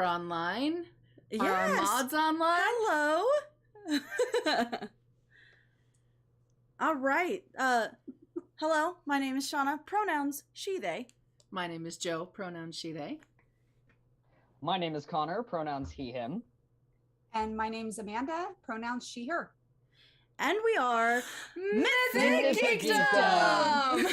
are online. Yes. Are our mods online? Hello. All right. Hello, my name is Shauna. Pronouns she, they. My name is Joe. Pronouns she, they. My name is Connor. Pronouns he, him. And my name's Amanda. Pronouns she, her. And we are Mythic Geekdom!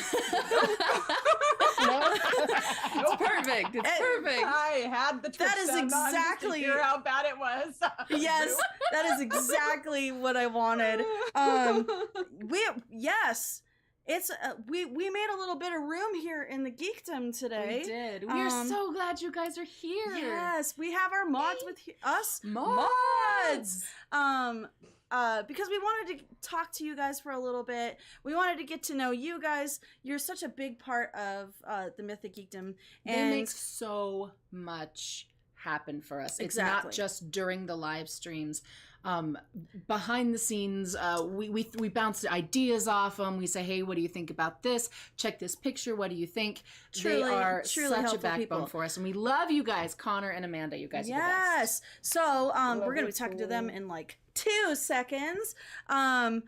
It's perfect. It's perfect. I had the That is exactly to hear how bad it was. Yes, that is exactly what I wanted. We made a little bit of room here in the Geekdom today. We did. We are so glad you guys are here. Yes, we have our mods with us. Mods. Because we wanted to talk to you guys for a little bit. We wanted to get to know you guys. You're such a big part of the Mythic Geekdom. And they make so much happen for us. It's not just during the live streams. Behind the scenes, we bounce ideas off them. We say, hey, what do you think about this? Check this picture. What do you think? They are such a backbone for us. And we love you guys, Connor and Amanda. You guys are the best. So we're going to be talking to them in like 2 seconds. Do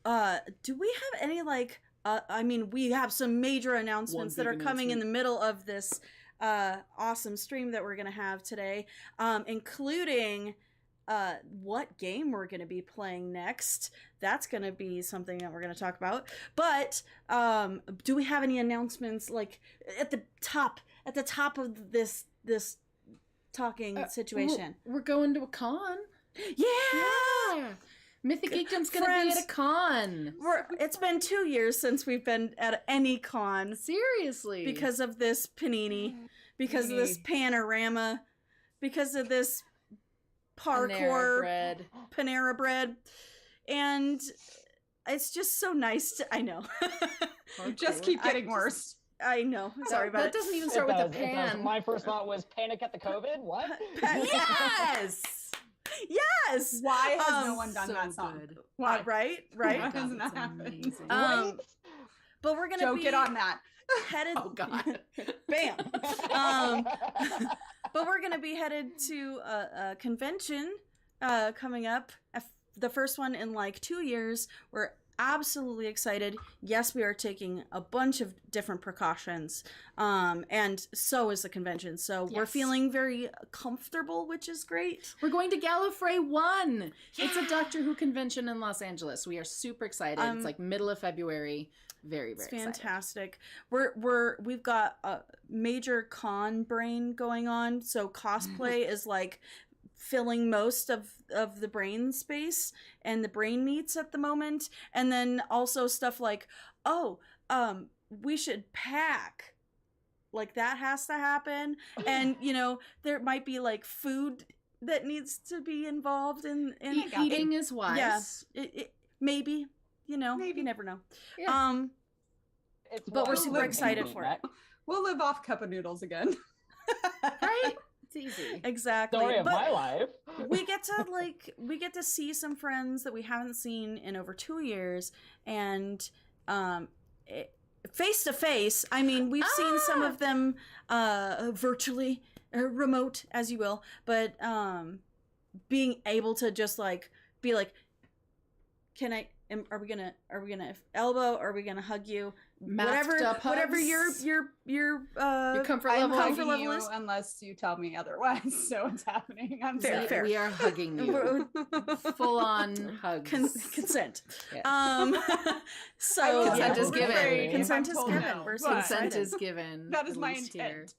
we have any we have some major announcements that are coming in the middle of this awesome stream that we're going to have today, including what game we're going to be playing next. That's going to be something that we're going to talk about. But do we have any announcements like at the top of this talking situation? We're going to a con. Yeah. Mythic Geekdom's going to be at a con. It's been 2 years since we've been at any con. Seriously. Because of this panini. Because of this panorama. Because of this parkour. Panera bread. And it's just so nice to... I know. You just keep getting worse. I know. Sorry about that. That doesn't even start with a pan. My first thought was Panic at the COVID. What? Yes! Yes. Why has no one done that song? Good. Why? Right. Why hasn't that happened? But we're gonna Joe, get on that. Headed. Oh God. Bam. But we're gonna be headed to a convention coming up. The first one in like 2 years. We're absolutely excited. Yes, we are taking a bunch of different precautions, and so is the convention. So we're feeling very comfortable, which is great. We're going to Gallifrey 1. Yeah. It's a Doctor Who convention in Los Angeles. We are super excited. It's like middle of February. Very, very fantastic. We've got a major con brain going on. So cosplay is like filling most of the brain space and the brain meats at the moment. And then also stuff like, we should pack. Like that has to happen. And, there might be like food that needs to be involved in eating is wise. Yeah, maybe, maybe. You never know. Yeah. But we're super excited for it. We'll live off cup of noodles again. Right? It's easy. Exactly. Story of my life. we get to see some friends that we haven't seen in over 2 years, and face to face. I mean, we've seen some of them virtually, or remote, as you will, but being able to just like be like, are we gonna elbow? Are we gonna hug you? Whatever your comfort I'm level. hugging you is, unless you tell me otherwise. So it's happening. I'm fair. We are hugging you. Full on hugs. Consent. Yeah. So consent is given. Consent is given. No, We're so consent excited. is given. That is my intent.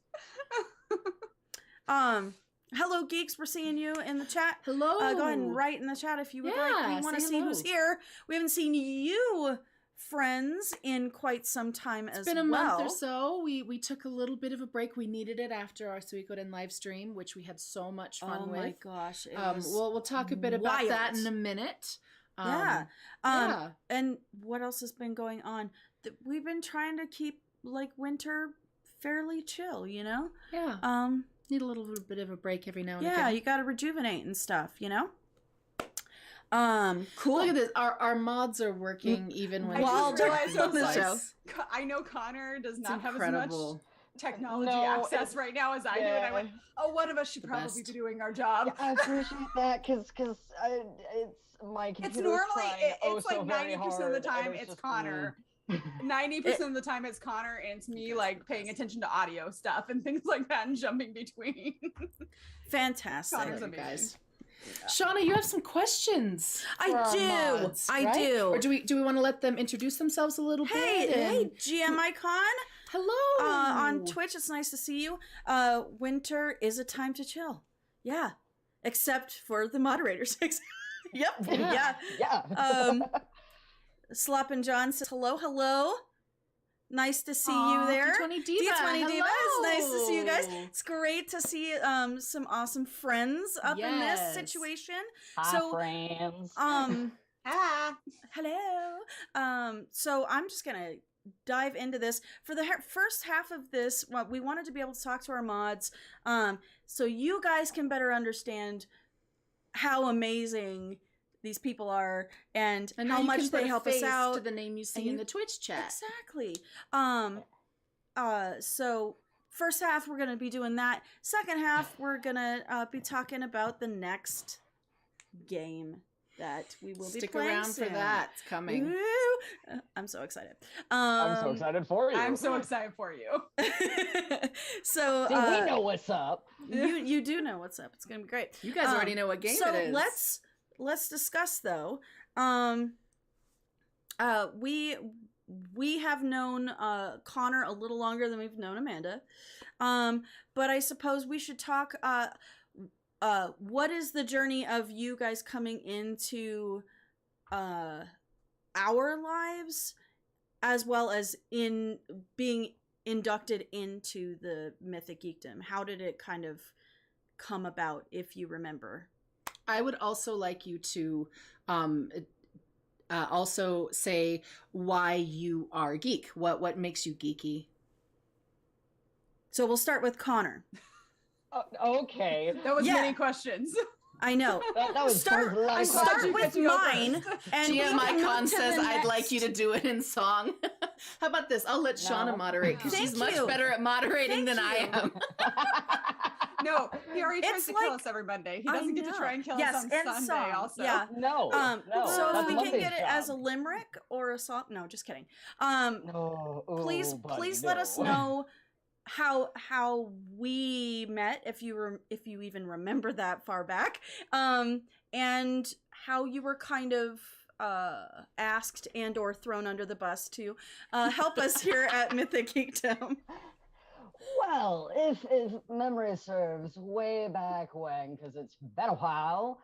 Hello, geeks. We're seeing you in the chat. Hello. Go ahead and write in the chat if you would like. We want to see who's here. We haven't seen you, friends, in quite some time as well. It's been a month or so. We took a little bit of a break. We needed it after our Suikoden live stream, which we had so much fun with. Oh my gosh. We'll talk a bit about that in a minute. And what else has been going on? We've been trying to keep like winter fairly chill, Yeah. Need a little bit of a break every now and again. Yeah, you got to rejuvenate and stuff, Cool. Look at this. Our mods are working even when I just realized on the show. I know Connor does not have as much technology access right now as I do, and I went, "Oh, one of us should probably be doing our job." Yeah, I appreciate that because it's my computer. It's normally it's like 90% of the time it's Connor. 90% of the time it's Connor, and it's me like paying attention to audio stuff and things like that and jumping between. Fantastic. Connor's amazing. Guys. Shauna, you have some questions. I do. Or do we want to let them introduce themselves a little bit? Hey, GM Icon. Hello. On Twitch, it's nice to see you. Winter is a time to chill. Yeah. Except for the moderators. Yep. Yeah. Slop and John says, hello. Nice to see you there. D20 Diva. D20 Diva. It's nice to see you guys. It's great to see some awesome friends up in this situation. Hi, friends. Hello. So I'm just gonna dive into this. For the first half of this, we wanted to be able to talk to our mods, so you guys can better understand how amazing these people are and how much they help us out. To the name you see in the Twitch chat. Exactly. So first half we're gonna be doing that. Second half we're gonna be talking about the next game that we will be playing. Stick around for that. It's coming. Woo! I'm so excited. I'm so excited for you. I'm so excited for you. So see, we know what's up. You do know what's up. It's gonna be great. You guys already know what game it is. So let's discuss though. We have known Connor a little longer than we've known Amanda. But I suppose we should talk what is the journey of you guys coming into our lives, as well as in being inducted into the Mythic Geekdom? How did it kind of come about, if you remember? I would also like you to also say why you are geek. What makes you geeky? So we'll start with Connor. Okay. That was many questions. I know. That was start with mine. And GM Icon says I'd like you to do it in song. How about this? I'll let Shauna moderate because she's much better at moderating than I am. No, he already tries to kill us every Monday. He doesn't get to try and kill us on Sunday also. Yeah. No. So if we can get it as a limerick or a song. No, just kidding. Please let us know how we met, if you even remember that far back, and how you were kind of asked and or thrown under the bus to help us here at Mythic Geekdom. Well, if memory serves, way back when, because it's been a while.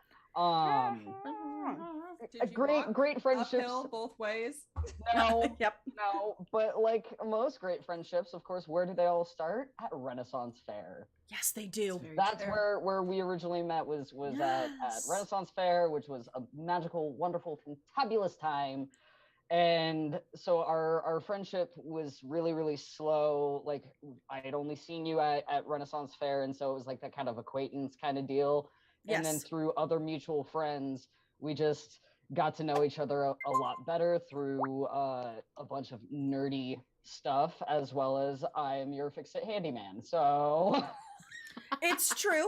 Great friendships. Uphill both ways? No. Yep. No, but like most great friendships, of course, where do they all start? At Renaissance Fair. Yes, they do. That's where we originally met was at Renaissance Fair, which was a magical, wonderful, fantabulous time. And so our friendship was really, really slow. Like, I had only seen you at Renaissance Fair, and so it was like that kind of acquaintance kind of deal. Yes. And then through other mutual friends, we just got to know each other a lot better through a bunch of nerdy stuff, as well as I'm your fix-it handyman. So It's true.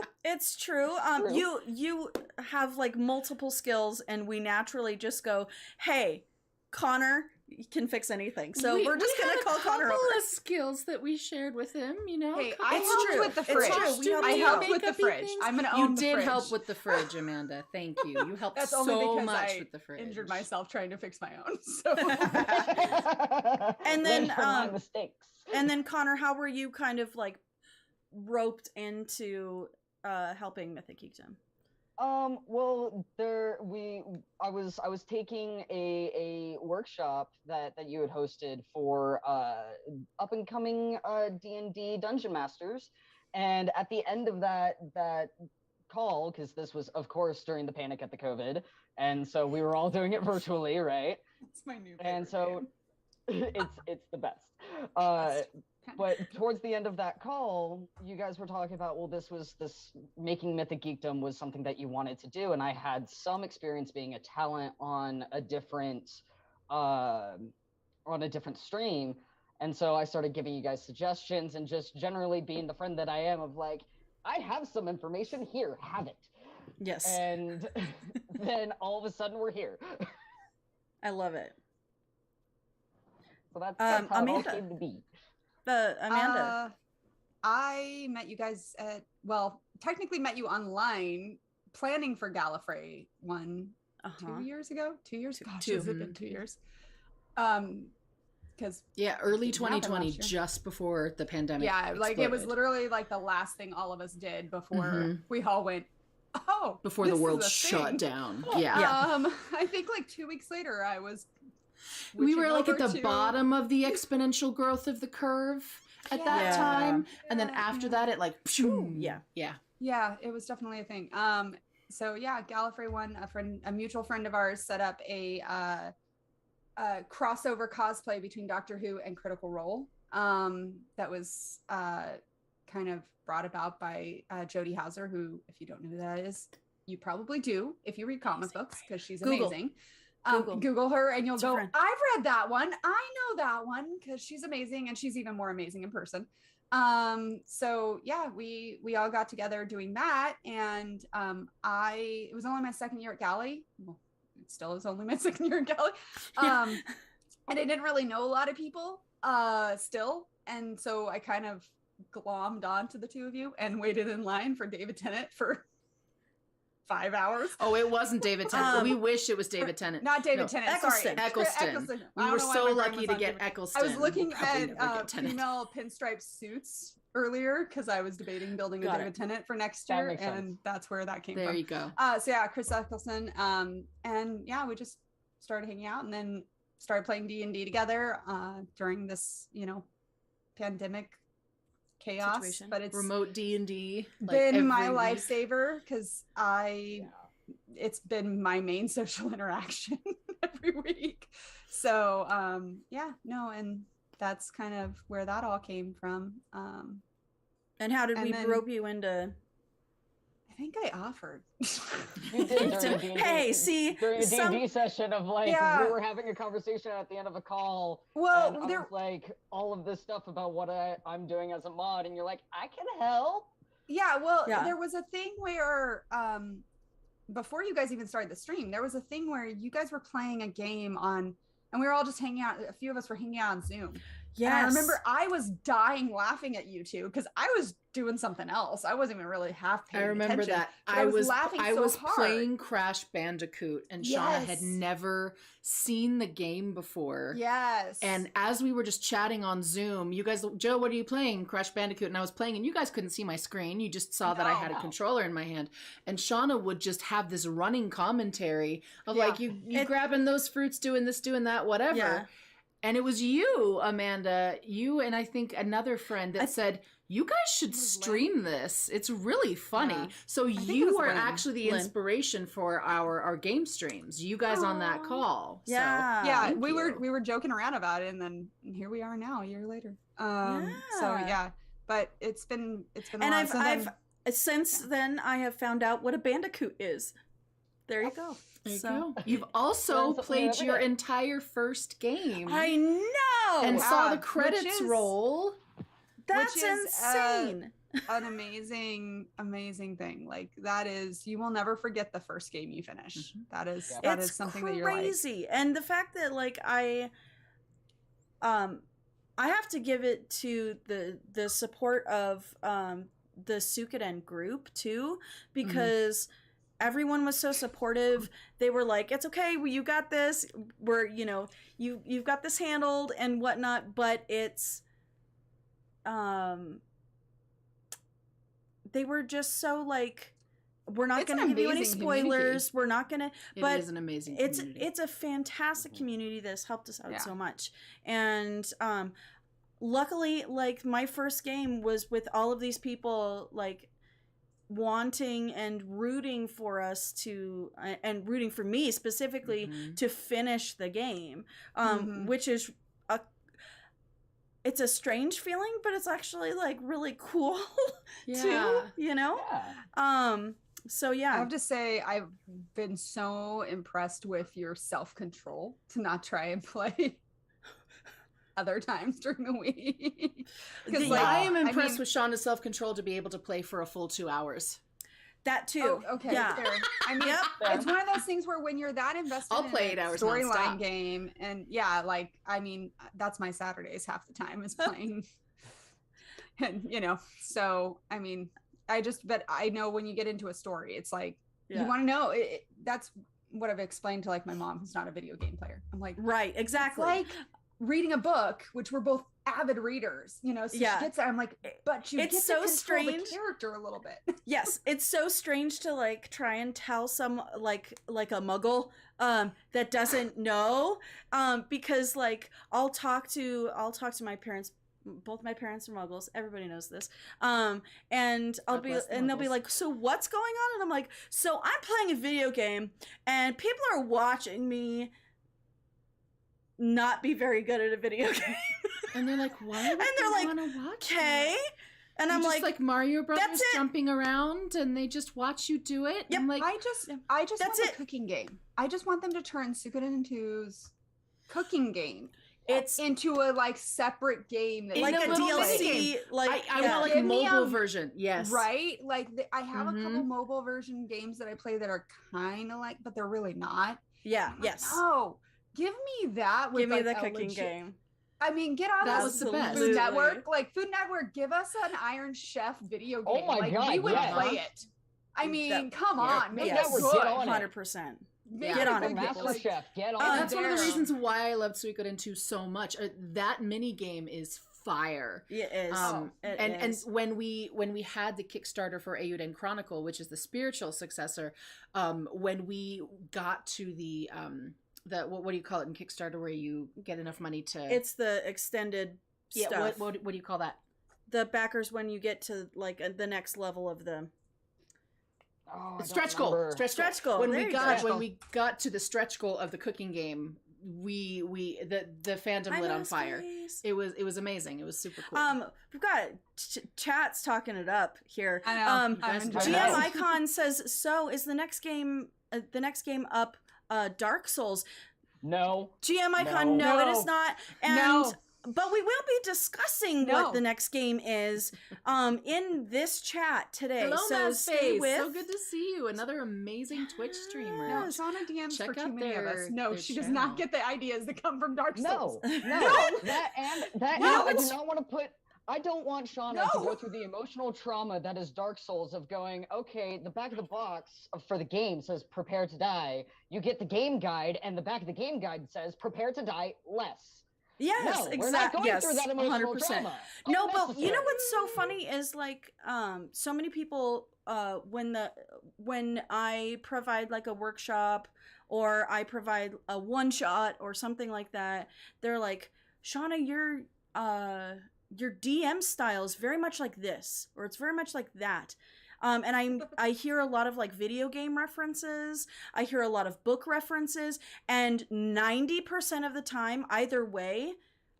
You have like multiple skills, and we naturally just go, hey, Connor can fix anything. So we're just going to call Connor over. We had a couple of skills that we shared with him, you know. Hey, I helped with the fridge. I helped with the fridge. I'm going to own the fridge. You did help with the fridge, Amanda. Thank you. You helped That's so only much I with the fridge. Injured myself trying to fix my own. So. And then my mistakes. And then Connor, how were you kind of like roped into helping Mythic Geekdom? Well, I was taking a workshop that you had hosted for up and coming D&D dungeon masters, and at the end of that call, because this was of course during the panic at the COVID, and so we were all doing it virtually, right? It's my new favorite and so game. it's the best. But towards the end of that call, you guys were talking about, well, this making Mythic Geekdom was something that you wanted to do, and I had some experience being a talent on a different stream, And so I started giving you guys suggestions and just generally being the friend that I am of like, I have some information here, have it. Yes. And then all of a sudden we're here. I love it. So that's how Amanda. it all came to be. Amanda. I met you guys technically met you online planning for Gallifrey 2 years ago. 2 years? Gosh, has it been 2 years? Because early 2020, just before the pandemic. Yeah, like exploded. it was literally like the last thing all of us did before we all went, before the world shut down. Yeah. I think like 2 weeks later we were like at the bottom of the exponential growth of the curve at that time. And then after that it like Yeah, it was definitely a thing. So yeah, Gallifrey one, a mutual friend of ours set up a crossover cosplay between Doctor Who and Critical Role. That was kind of brought about by Jodie Hauser, who, if you don't know who that is, you probably do if you read comic books, because she's amazing. Google her and you'll go, I've read that one. I know that one, because she's amazing, and she's even more amazing in person. So yeah, we all got together doing that, and it was only my second year at Galley. Well, it still is only my second year at Galley. And I didn't really know a lot of people still, and so I kind of glommed onto the two of you and waited in line for David Tennant for 5 hours. Oh, it wasn't David Tennant. We wish it was David Tennant. Not David Tennant. Eccleston. Sorry, Eccleston. We were so lucky to get Eccleston. I was looking at female pinstripe suits earlier because I was debating building a David Tennant for next year, and that's where that came from. There you go. So yeah, Chris Eccleston. And yeah, we just started hanging out, and then started playing D&D together during this, pandemic chaos situation. But it's remote D&D been my lifesaver, because it's been my main social interaction every week. So and that's kind of where that all came from. And how did we rope you into? I think I offered. You did during a D&D session of we were having a conversation at the end of a call. Well, and I was like all of this stuff about what I'm doing as a mod, and you're like, I can help. Yeah, there was a thing where before you guys even started the stream, there was a thing where you guys were playing a game on, and we were all just hanging out. A few of us were hanging out on Zoom. Yeah, I remember I was dying laughing at you two, because I was doing something else. I wasn't even really half paying attention. I remember that. I was laughing I was playing Crash Bandicoot, and Shauna had never seen the game before. Yes. And as we were just chatting on Zoom, you guys, Joe, what are you playing? Crash Bandicoot. And I was playing, and you guys couldn't see my screen. You just saw that I had a controller in my hand. And Shauna would just have this running commentary of you grabbing those fruits, doing this, doing that, whatever. Yeah. And it was you, Amanda, you and I think another friend that said, you guys should stream this. It's really funny. Yeah. So you were actually the inspiration for our game streams. You guys on that call. Yeah. So, yeah, we were joking around about it, and then here we are now, a year later. So yeah, but it's been a and lot. Since then I have found out what a bandicoot is. There you go. There you go. You've also played your entire first game. I know. And saw the credits roll. That's insane. An amazing thing. Like, that is, you will never forget the first game you finish. That is something that you're like. It's crazy. And the fact that I have to give it to the support of the Suikoden group too, because everyone was so supportive. They were like, it's okay, you got this, we're you've got this handled and whatnot. But it's they were just so we're not going to give you any spoilers. We're not going to. But it is an amazing community. It's a fantastic community that's helped us out so much. And luckily, my first game was with all of these people wanting and rooting for us to, and rooting for me specifically to finish the game, which is it's a strange feeling, but it's actually really cool too, so yeah, I have to say I've been so impressed with your self-control to not try and play other times during the week. I am impressed with Shauna's self-control to be able to play for a full 2 hours. That too. Oh, okay. Yeah. Fair. I mean, it's one of those things where when you're that invested I'll play 8 hours storyline game, and like, I mean, that's my Saturdays half the time is playing. And, so, I mean, but I know when you get into a story, it's like, you want to know. That's what I've explained to like my mom, who's not a video game player. I'm like, right, exactly. It's like reading a book, which we're both avid readers, so she gets that. I'm like, but you get to control the character a little bit. Yes, it's so strange to like try and tell some like a muggle that doesn't know, because like I'll talk to my parents. Both my parents are muggles. Everybody knows this. And they'll be like, so what's going on? And I'm like, so I'm playing a video game and people are watching me not be very good at a video game. And they're like, why would they're like, want to watch okay. And I'm like Mario Brothers jumping around and they just watch you do it. Yep. I'm like, I just want a cooking game. I just want them to turn Suikoden 2's cooking game into a like separate game that like a DLC. Like I want like a mobile version. Yes. Right? Like I have a couple mobile version games that I play that are kind of like, but they're really not. Yeah. Yes. Oh, give me that. Give me the cooking game. I mean, get on us Food Network. Like Food Network, give us an Iron Chef video game. Oh my God, we would play it. I mean, come on, make yes. it good. 100%. Get on it, Master Chef. Get on it. That's one of the reasons why I loved Suikoden 2 so much. That mini game is fire. It is. And when we had the Kickstarter for Eiyuden Chronicle, which is the spiritual successor, when we got to the what do you call it in Kickstarter where you get enough money to? It's the extended stuff. What do you call that? The backers when you get to like the next level of the stretch goal. Stretch goal. When we got to the stretch goal of the cooking game, the fandom lit on fire. It was amazing. It was super cool. We've got chat's talking it up here. I know. GM Icon says, so is the next game up Dark Souls? No. GM Icon, no, it is not. And but we will be discussing what the next game is in this chat today. Hello, so stay with. So good to see you. Another amazing Twitch streamer. No, Shauna DMs Check for out too many of us. No, she does channel. not get the ideas that come from Dark Souls. No. I don't want Shauna to go through the emotional trauma that is Dark Souls of going, okay, the back of the box for the game says prepare to die. You get the game guide and the back of the game guide says prepare to die less. Yes, exactly. We're not going through that emotional 100%. trauma. No, but you know what's so funny is like so many people when I provide like a workshop or I provide a one shot or something like that, they're like, Shauna, your DM style is very much like this, or it's very much like that. And I hear a lot of like video game references. I hear a lot of book references, and 90% of the time, either way,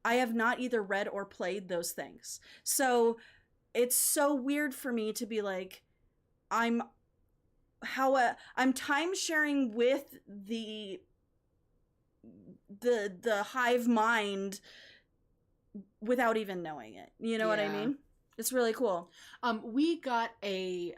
I have not either read or played those things. So it's so weird for me to be like, I'm time sharing with the hive mind without even knowing it. You know what I mean? It's really cool. We got a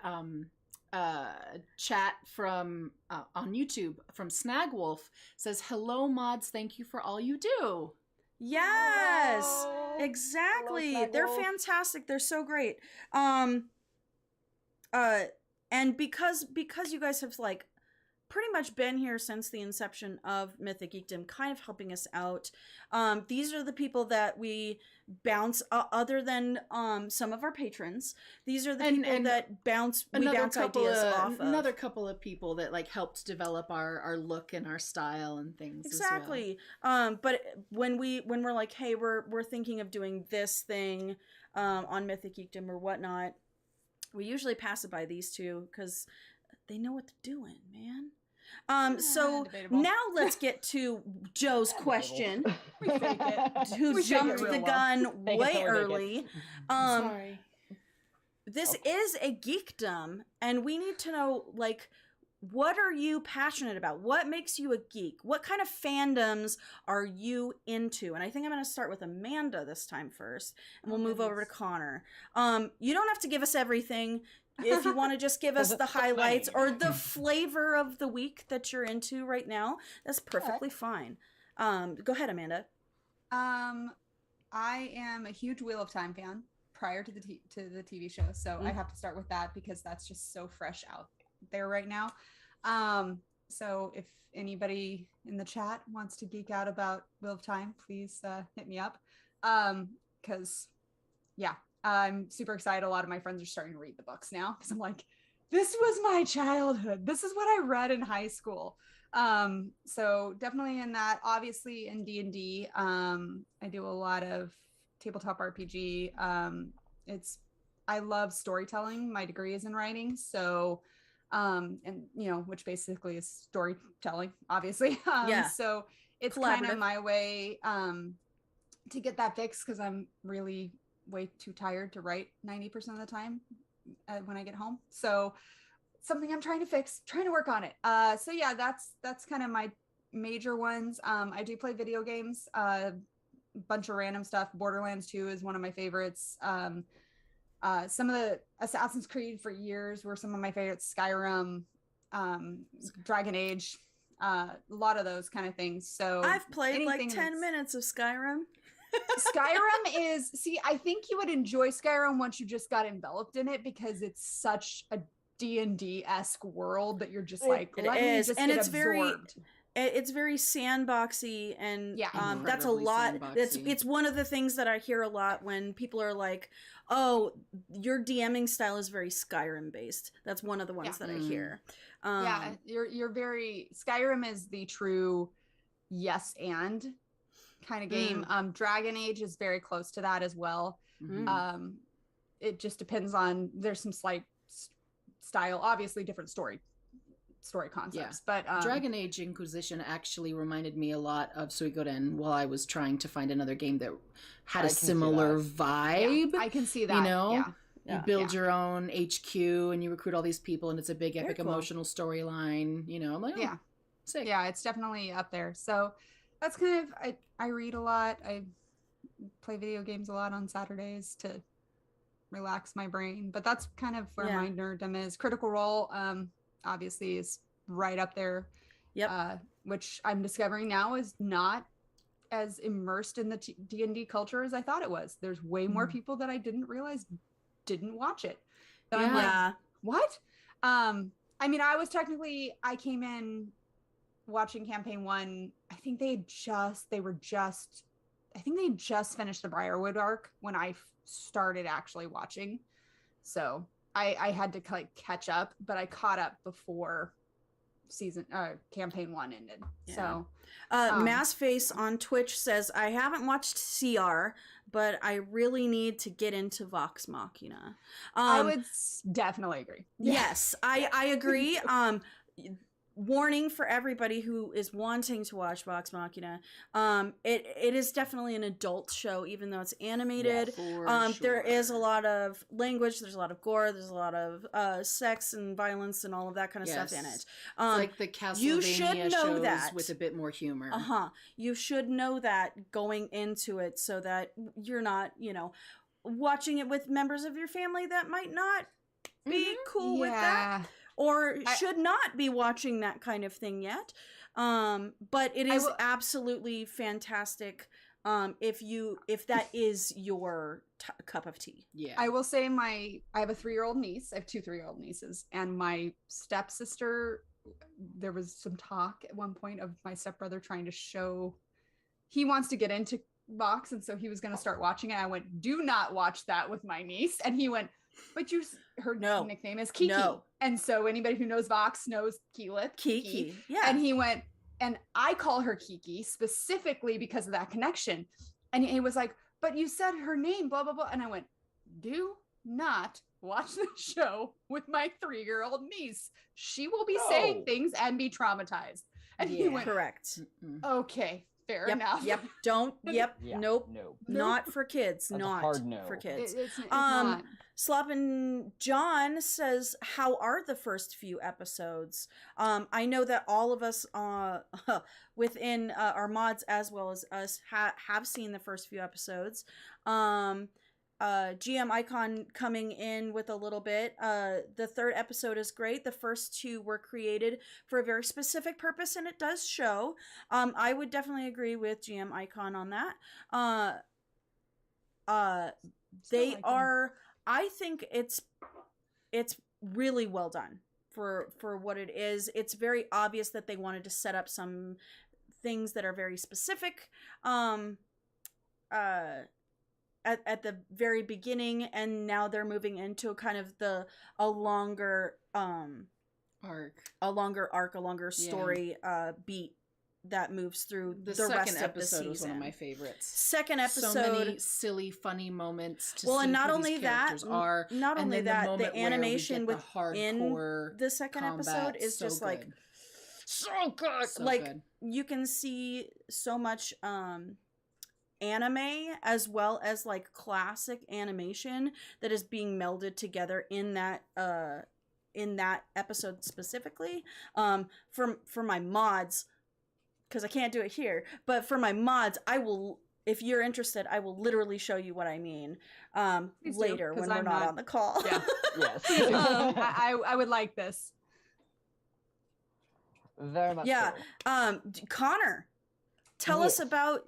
chat from on YouTube from Snagwolf. Says, hello mods, thank you for all you do. Yes, Hello. exactly. Hello, They're Snagwolf. fantastic. They're so great. And because you guys have like pretty much been here since the inception of Mythic Geekdom, kind of helping us out. These are the people that we bounce, other than some of our patrons. These are the people that we bounce ideas off of. Another couple of people that like helped develop our look and our style and things. Exactly. But when we're like, hey, we're thinking of doing this thing on Mythic Geekdom or whatnot, we usually pass it by these two because they know what they're doing, man. So debatable. now let's get to Joe's question, who We jumped fake it the real gun way early. Sorry. This is a geekdom, and we need to know, like, what are you passionate about? What makes you a geek? What kind of fandoms are you into? And I think I'm going to start with Amanda this time first, and we'll move over to Connor. You don't have to give us everything. If you want to just give us the highlights or the flavor of the week that you're into right now, that's perfectly fine. Go ahead, Amanda. I am a huge Wheel of Time fan prior to the TV show, so I have to start with that because that's just so fresh out there right now. So if anybody in the chat wants to geek out about Wheel of Time, please hit me up. Because I'm super excited. A lot of my friends are starting to read the books now because I'm like, this was my childhood. This is what I read in high school. So definitely in that. Obviously in D&D, I do a lot of tabletop RPG. I love storytelling. My degree is in writing, so and which basically is storytelling, obviously. So it's kind of my way to get that fixed because I'm really way too tired to write 90% of the time when I get home. So something I'm trying to fix, trying to work on it. So yeah, that's kind of my major ones. I do play video games, bunch of random stuff. Borderlands 2 is one of my favorites. Some of the Assassin's Creed for years were some of my favorites. Skyrim, Dragon Age, a lot of those kind of things. So I've played like 10 minutes of Skyrim. Skyrim is, I think you would enjoy Skyrim once you just got enveloped in it because it's such a D&D-esque world that you're just like, let me just get absorbed. It's very sandboxy, and that's a lot. It's one of the things that I hear a lot when people are like, "Oh, your DMing style is very Skyrim based." That's one of the ones that I hear. You're very Skyrim is the true yes and kind of game. Dragon Age is very close to that as well. It just depends on. There's some slight style, obviously different story concepts, but Dragon Age Inquisition actually reminded me a lot of Suikoden while I was trying to find another game that had a similar vibe. I can see that. You build your own HQ and you recruit all these people and it's a big epic emotional storyline. I'm like, sick. Yeah, it's definitely up there. So that's kind of I read a lot. I play video games a lot on Saturdays to relax my brain, but that's kind of where my nerddom is. Critical Role obviously is right up there, which I'm discovering now is not as immersed in the D&D culture as I thought it was. There's way more people that I didn't realize didn't watch it. I'm like, what? I mean, I came in watching campaign 1. I think they just finished the Briarwood arc when I started actually watching. So I had to catch up, but I caught up before campaign 1 ended. So Massface on Twitch says, I haven't watched CR, but I really need to get into Vox Machina. I would definitely agree. Yes, I agree. Warning for everybody who is wanting to watch Vox Machina. It is definitely an adult show, even though it's animated. There is a lot of language, there's a lot of gore, there's a lot of sex and violence and all of that kind of stuff in it. It's like the Castlevania shows that with a bit more humor. You should know that going into it so that you're not, watching it with members of your family that might not be cool with that. Or should not be watching that kind of thing yet. But it is absolutely fantastic if that is your cup of tea. Yeah. I will say I have a 3-year-old niece. I have 2 3-year-old nieces. And my stepsister, there was some talk at one point of my stepbrother trying to show, he wants to get into Vox. And so he was going to start watching it. I went, do not watch that with my niece. And he went, but her nickname is Kiki. No. And so anybody who knows Vox knows Keyleth. Kiki. Yeah. And he went, and I call her Kiki specifically because of that connection. And he was like, but you said her name, blah, blah, blah. And I went, do not watch the show with my 3-year-old niece. She will be saying things and be traumatized. And he went, correct. Okay, Fair Yep, enough. yep. Don't. Yep. Yeah, Nope. no. Not for kids. That's a not hard no. for kids. It's not. Sloppin' John says, "How are the first few episodes?" I know that all of us within our mods as well as us have seen the first few episodes. GM Icon coming in with a little bit. The third episode is great. The first two were created for a very specific purpose, and it does show. I would definitely agree with GM Icon on that. They like are. I think it's really well done for what it is. It's very obvious that they wanted to set up some things that are very specific. At the very beginning, and now they're moving into kind of a longer story beat that moves through the rest of the season. Was one of my favorites. Second episode, so many silly, funny moments. To well, see and not who only these that, characters are, not and only then that, the animation within the second combat, episode is so just good. like so good. So like good. You can see so much anime as well as like classic animation that is being melded together in that episode specifically. For my mods, because I can't do it here, but for my mods, I will, if you're interested, I will literally show you what I mean later when we're not on the call. Yeah. Yes. I would like this. Very much. Yeah. So. Connor, tell us about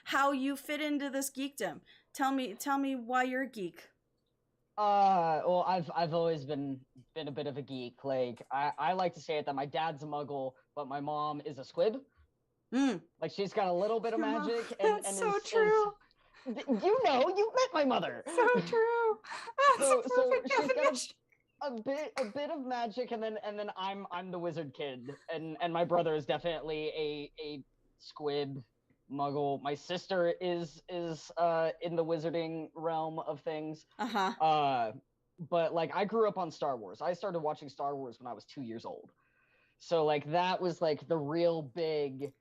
how you fit into this geekdom. Tell me why you're a geek. Well, I've always been a bit of a geek. Like I like to say it that my dad's a muggle, but my mom is a squib. Like she's got a little bit of magic, and so true. You know, you met my mother. So true. That's so a perfect she's definition. got a bit of magic, and then I'm the wizard kid, and my brother is definitely a squib muggle. My sister is in the wizarding realm of things. But like I grew up on Star Wars. I started watching Star Wars when I was 2 years old. So like that was like the real big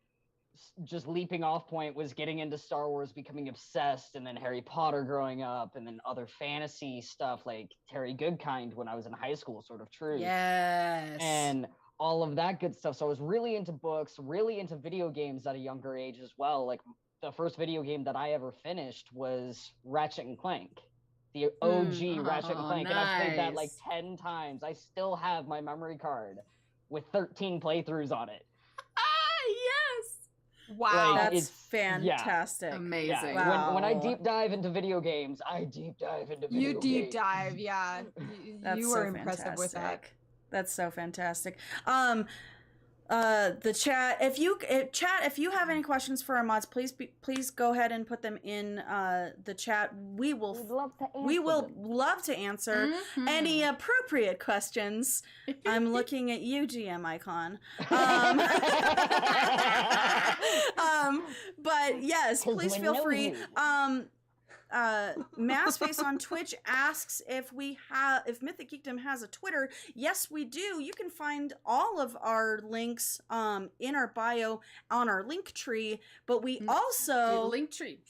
just leaping off point was getting into Star Wars, becoming obsessed, and then Harry Potter growing up, and then other fantasy stuff like Terry Goodkind when I was in high school, sort of true. Yes. And all of that good stuff. So I was really into books, really into video games at a younger age as well. Like the first video game that I ever finished was Ratchet and Clank, the OG Ratchet and Clank. Nice. And I played that like 10 times. I still have my memory card with 13 playthroughs on it. Wow, like, that's fantastic. Yeah. Amazing. Yeah. Wow. When I deep dive into video games, I deep dive into video games. You deep dive, yeah. You were impressive with that. That's so fantastic. The chat. If you have any questions for our mods, please go ahead and put them in the chat. We will love to answer any appropriate questions. I'm looking at you, GM Icon. But yes, please feel free. Massface on Twitch asks if Mythic Geekdom has a Twitter. Yes, we do. You can find all of our links in our bio on our link tree, but we also link tree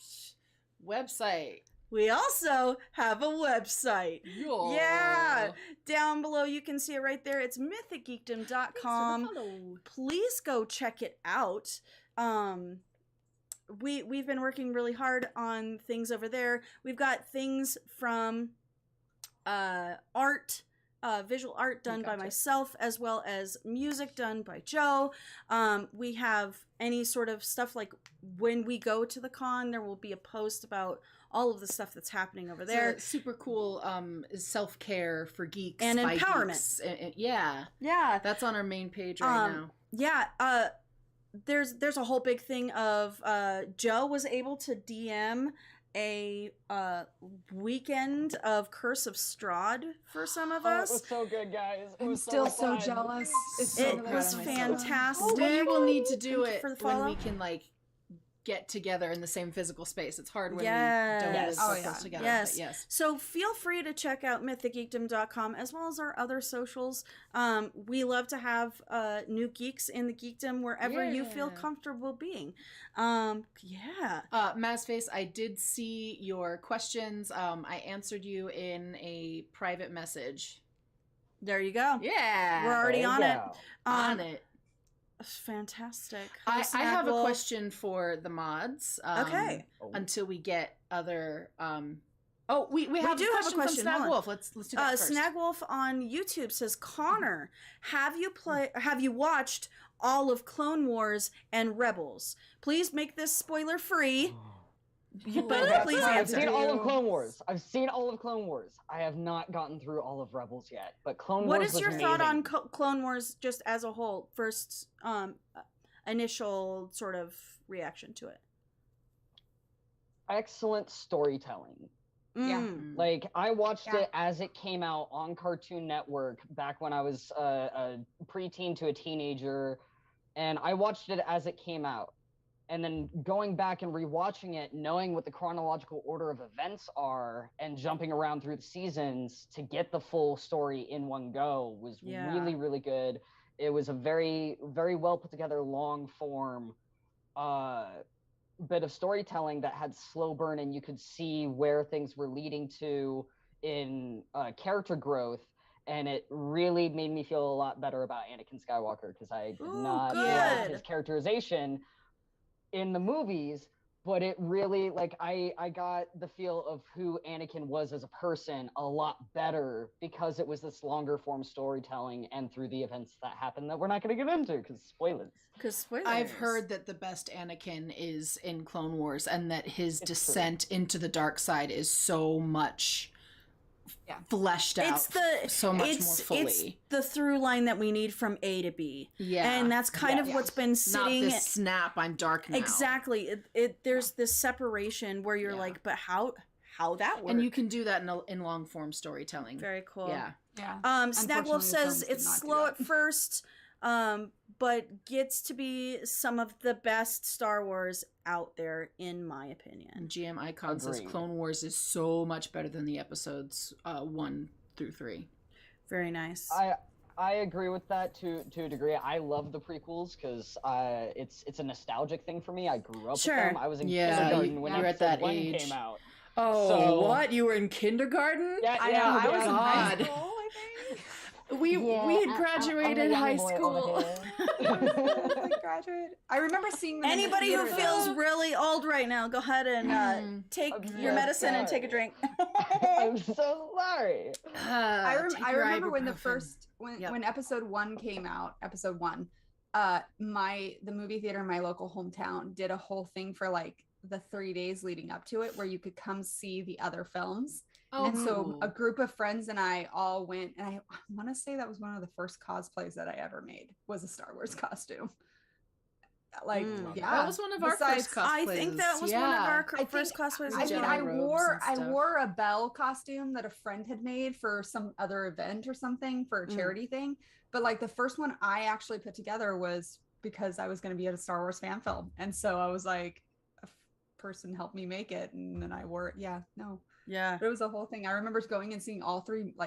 website. We also have a website. Yeah. Down below, you can see it right there. It's mythicgeekdom.com. Please go check it out. We've been working really hard on things over there. We've got things from art, visual art done by myself, as well as music done by Joe. We have any sort of stuff like when we go to the con, there will be a post about all of the stuff that's happening over there. It's super cool self-care for geeks and by empowerment. Geeks. Yeah. That's on our main page right now. Yeah. There's a whole big thing of Joe was able to DM a weekend of Curse of Strahd for some of us. It was so good, guys. I'm still so jealous. It was fantastic. We will need to do it for the when follow. we can like get together in the same physical space. It's hard when Yes. we don't live so Oh, close yeah. together. Yes. But yes. So feel free to check out mythicgeekdom.com as well as our other socials. We love to have new geeks in the geekdom wherever you feel Yeah. comfortable being. Yeah. Mazface, I did see your questions. I answered you in a private message. There you go. Yeah. We're already There you on it. go. On it. Fantastic. I have a Snagwolf. question for the mods. Okay. Until we get other. We have do a have a question question. from Hold on. Snagwolf. Let's do that first. Snagwolf on YouTube says, Connor, have you watched all of Clone Wars and Rebels? Please make this spoiler free. But please I've answer. seen all of Clone Wars. I've seen all of Clone Wars. I have not gotten through all of Rebels yet, but Clone What Wars is was your amazing. thought on Clone Wars just as a whole? First, initial sort of reaction to it. Excellent storytelling. Yeah. Like, I watched Yeah. it as it came out on Cartoon Network back when I was a preteen to a teenager, and I watched it as it came out. And then going back and rewatching it, knowing what the chronological order of events are, and jumping around through the seasons to get the full story in one go was Yeah. really, really good. It was a very, very well put together, long form bit of storytelling that had slow burn, and you could see where things were leading to in character growth. And it really made me feel a lot better about Anakin Skywalker, because I did Ooh, not good. like his characterization in the movies, but it really, like, I got the feel of who Anakin was as a person a lot better because it was this longer form storytelling and through the events that happened that we're not going to get into because spoilers. I've heard that the best Anakin is in Clone Wars, and that his It's descent into the dark side is so much Yeah. fleshed out, so much more It's fully. the through line that we need from A to B. Yeah. And that's kind of Yes. what's been Not sitting this snap, I'm dark now. exactly. There's this separation where you're Yeah. like, but how that works? And you can do that in long form storytelling. Very cool. Yeah. Yeah. Snagwolf Unfortunately, the says films did it's not do slow that. at first, but gets to be some of the best Star Wars out there, in my opinion. And GM Icon says Agreed. Clone Wars is so much better than the episodes 1 through 3. Very nice. I agree with that to a degree. I love the prequels because it's a nostalgic thing for me. I grew up Sure. with them. I was in Yeah, kindergarten when you're at episode that 1 age. came out. Oh, So- what? You were in kindergarten? Yeah, I know. yeah, I was in high God. school, I think. We had graduated high school. Like, graduate. I remember seeing them in the Anybody who theater, feels though. really old right now, go ahead and take I'm your so medicine and sorry. take a drink. I'm so sorry. I remember when the ibuprofen. first Yep. when episode 1 came out, episode 1, the movie theater in my local hometown did a whole thing for like the 3 days leading up to it where you could come see the other films. Oh, And so cool. a group of friends and I all went, and I want to say that was one of the first cosplays that I ever made, was a Star Wars costume. Like, yeah, That was one of our Besides- first cosplays. I think that was one of our I first think- cosplays. I as mean, well. I robes wore and I stuff. wore a Belle costume that a friend had made for some other event or something for a charity thing. But like the first one I actually put together was because I was going to be at a Star Wars fan film, and so I was like, person helped me make it, and then I wore it. Yeah, no, Yeah. it was a whole thing. I remember going and seeing all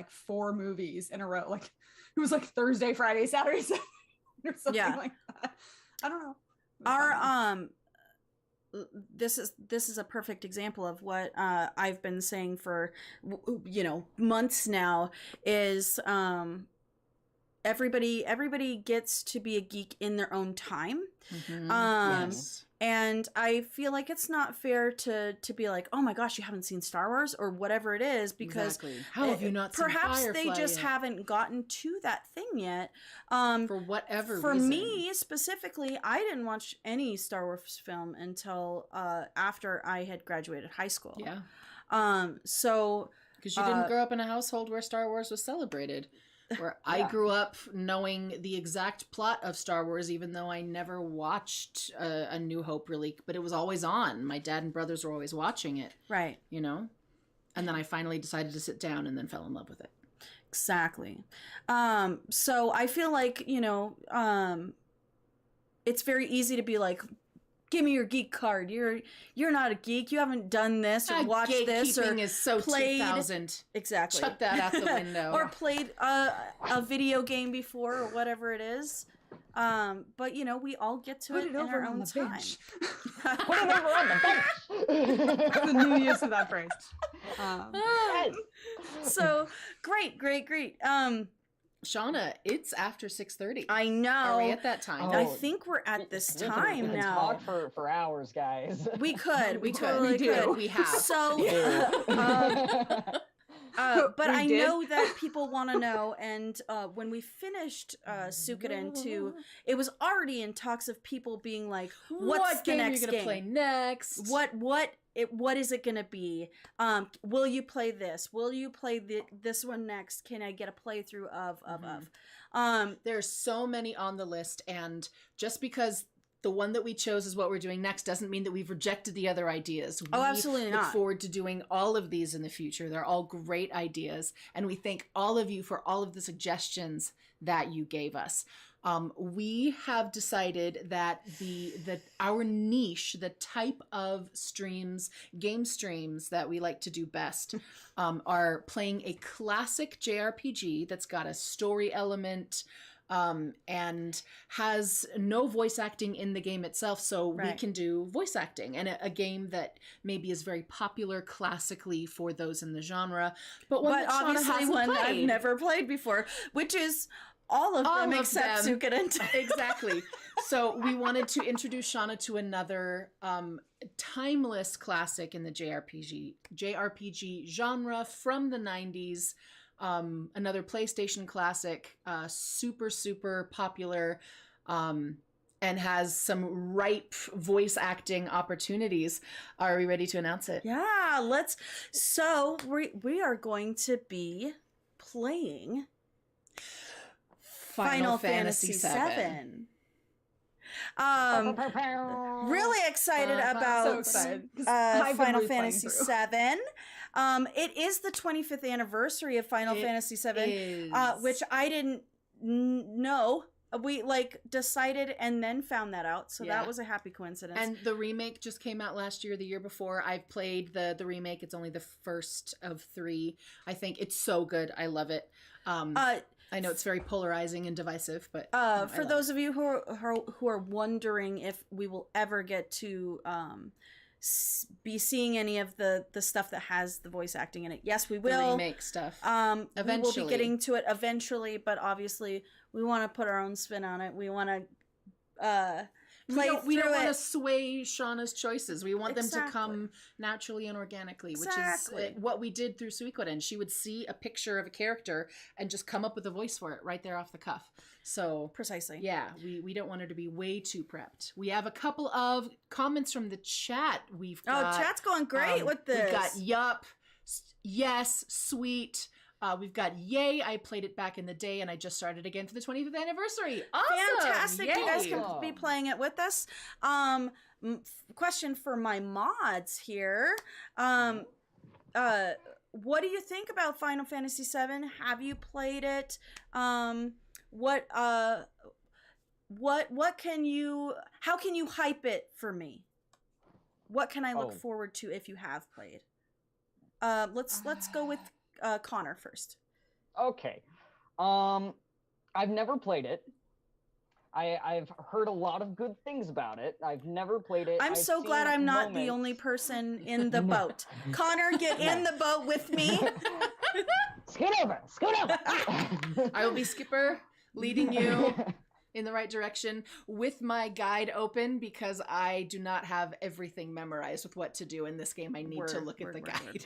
4 movies in a row. Like it was like Thursday, Friday, Saturday, Sunday, or something Yeah. like that. I don't know. It was Our fun. this is a perfect example of what I've been saying for months now is everybody gets to be a geek in their own time. Mhm. Yes. And I feel like it's not fair to be like, oh my gosh, you haven't seen Star Wars or whatever it is, because Exactly. How have you not seen perhaps they Firefly just yet? haven't gotten to that thing yet. For whatever For reason. me specifically, I didn't watch any Star Wars film until after I had graduated high school. Yeah. So Because you didn't grow up in a household where Star Wars was celebrated. Where I grew up knowing the exact plot of Star Wars, even though I never watched A New Hope really, but it was always on. My dad and brothers were always watching it, right. you know? And then I finally decided to sit down and then fell in love with it. Exactly. So I feel like, it's very easy to be like, give me your geek card. You're not a geek. You haven't done this or watched this or is so played 2000. Exactly. Chuck that out the window. Or played a video game before or whatever it is. But you know, we all get to it in our own time. Put it over on the bench. The new use of that phrase. So great. Shauna, it's after 6:30. I know. Are we at that time? I think we're at this time we can now. talk for hours, guys. We could. We totally We do. could. We have. So, but I know that people want to know. And when we finished Suikoden 2, it was already in talks of people being like, "What's the next game? Play next? What is it gonna be? Will you play this? Will you play this one next? Can I get a playthrough of? There's so many on the list, and just because the one that we chose is what we're doing next doesn't mean that we've rejected the other ideas. Oh, absolutely look not. Forward to doing all of these in the future. They're all great ideas, and we thank all of you for all of the suggestions that you gave us. We have decided that our niche, the type of streams, game streams that we like to do best, are playing a classic JRPG that's got a story element, and has no voice acting in the game itself, so we can do voice acting, and a game that maybe is very popular classically for those in the genre, but obviously one I've never played before, which is all of them except Suikoden. Exactly. So we wanted to introduce Shauna to another timeless classic in the JRPG genre from the 90s. Another PlayStation classic, super popular, and has some ripe voice acting opportunities. Are we ready to announce it? Yeah, let's. So we are going to be playing Final Fantasy VII. Really excited about Final Fantasy VII. It is the 25th anniversary of Final Fantasy VII, which I didn't know. We decided and then found that out, so that was a happy coincidence. And the remake just came out last year, the year before. I've played the remake. It's only the first of 3. I think it's so good. I love it. I know it's very polarizing and divisive, but for those of you who are wondering if we will ever get to be seeing any of the stuff that has the voice acting in it, yes, we will. The remake stuff. Eventually, we will be getting to it eventually, but obviously, we want to put our own spin on it. We want to we don't want to sway Shauna's choices. We want them to come naturally and organically, which is what we did through Suikoden. She would see a picture of a character and just come up with a voice for it right there off the cuff. So precisely. Yeah, we don't want her to be way too prepped. We have a couple of comments from the chat. We've got chat's going great with this. We've got yup, yes, sweet. We've got yay, I played it back in the day and I just started again for the 25th anniversry. Awesome! Fantastic. Yay. You guys can be playing it with us. Question for my mods here. What do you think about Final Fantasy VII? Have you played it? What can you, how can you hype it for me? What can I look forward to if you have played? Let's go with Connor first. Okay. I've never played it. I've heard a lot of good things about it. I've never played it. I'm so glad I'm not the only person in the boat. Connor, get in the boat with me. Scoot over. I will be skipper, leading you in the right direction with my guide open because I do not have everything memorized with what to do in this game. I need to look at the guide.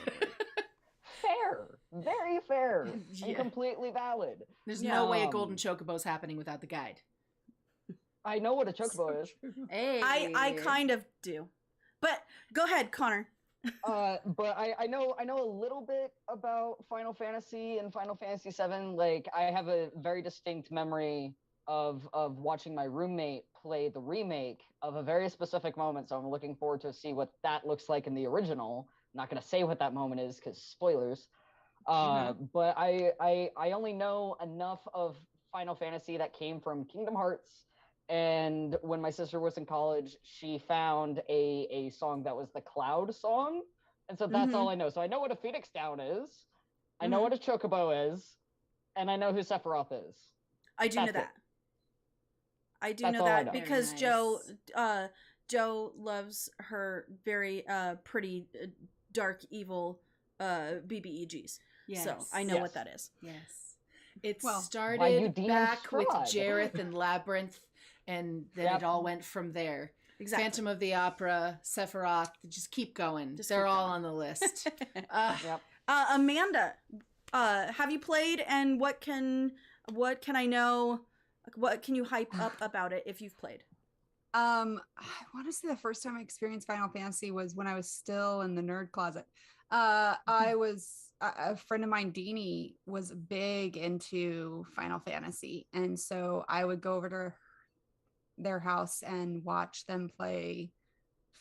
Fair. Very fair. And completely valid. There's no way a golden chocobo is happening without the guide. I know what a chocobo is. Hey. I kind of do. But go ahead, Connor. But I know a little bit about Final Fantasy and Final Fantasy VII. Like, I have a very distinct memory of watching my roommate play the remake of a very specific moment, so I'm looking forward to see what that looks like in the original. I'm not going to say what that moment is because spoilers. But I only know enough of Final Fantasy that came from Kingdom Hearts And when my sister was in college, she found a song that was the Cloud song. And so that's all I know. So I know what a Phoenix Down is. I know what a Chocobo is. And I know who Sephiroth is. I do know that. I do know that because Joe loves her very pretty dark evil BBEGs. Yes. So I know what that is. Yes. It started back with Strahd. Jareth and Labyrinth, and then it all went from there. Exactly. Phantom of the Opera, Sephiroth, just keep going. They're all on the list. Amanda, have you played, and what can I know? What can you hype up about it if you've played? I want to say the first time I experienced Final Fantasy was when I was still in the nerd closet. I was a friend of mine, Deanie, was big into Final Fantasy, and so I would go over to their house and watch them play.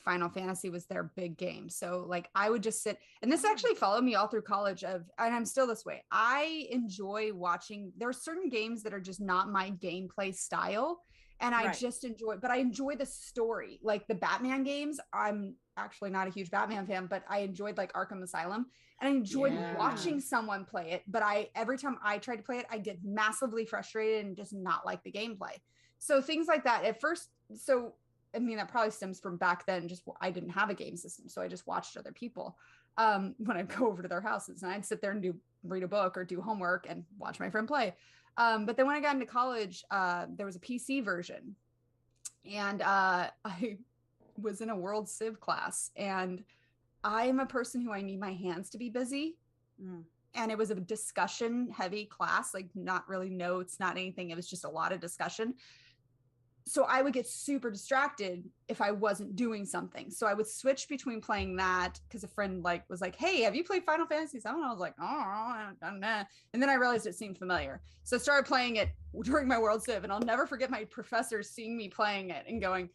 Final Fantasy was their big game. So like I would just sit, and this actually followed me all through college and I'm still this way. I enjoy watching. There are certain games that are just not my gameplay style. And I just enjoy, but I enjoy the story. Like the Batman games, I'm actually not a huge Batman fan, but I enjoyed like Arkham Asylum, and I enjoyed watching someone play it. But every time I tried to play it, I get massively frustrated and just not like the gameplay. So things like that at first. So, I mean, that probably stems from back then. Just I didn't have a game system, so I just watched other people when I'd go over to their houses, and I'd sit there and read a book or do homework and watch my friend play. But then when I got into college, there was a PC version, and I was in a World Civ class, and I am a person who I need my hands to be busy. And it was a discussion heavy class, like not really notes, not anything. It was just a lot of discussion. So I would get super distracted if I wasn't doing something. So I would switch between playing that because a friend was like, "Hey, have you played Final Fantasy VII?" I was like, "Oh, I haven't done that." And then I realized it seemed familiar. So I started playing it during my World Civ, and I'll never forget my professor seeing me playing it and going,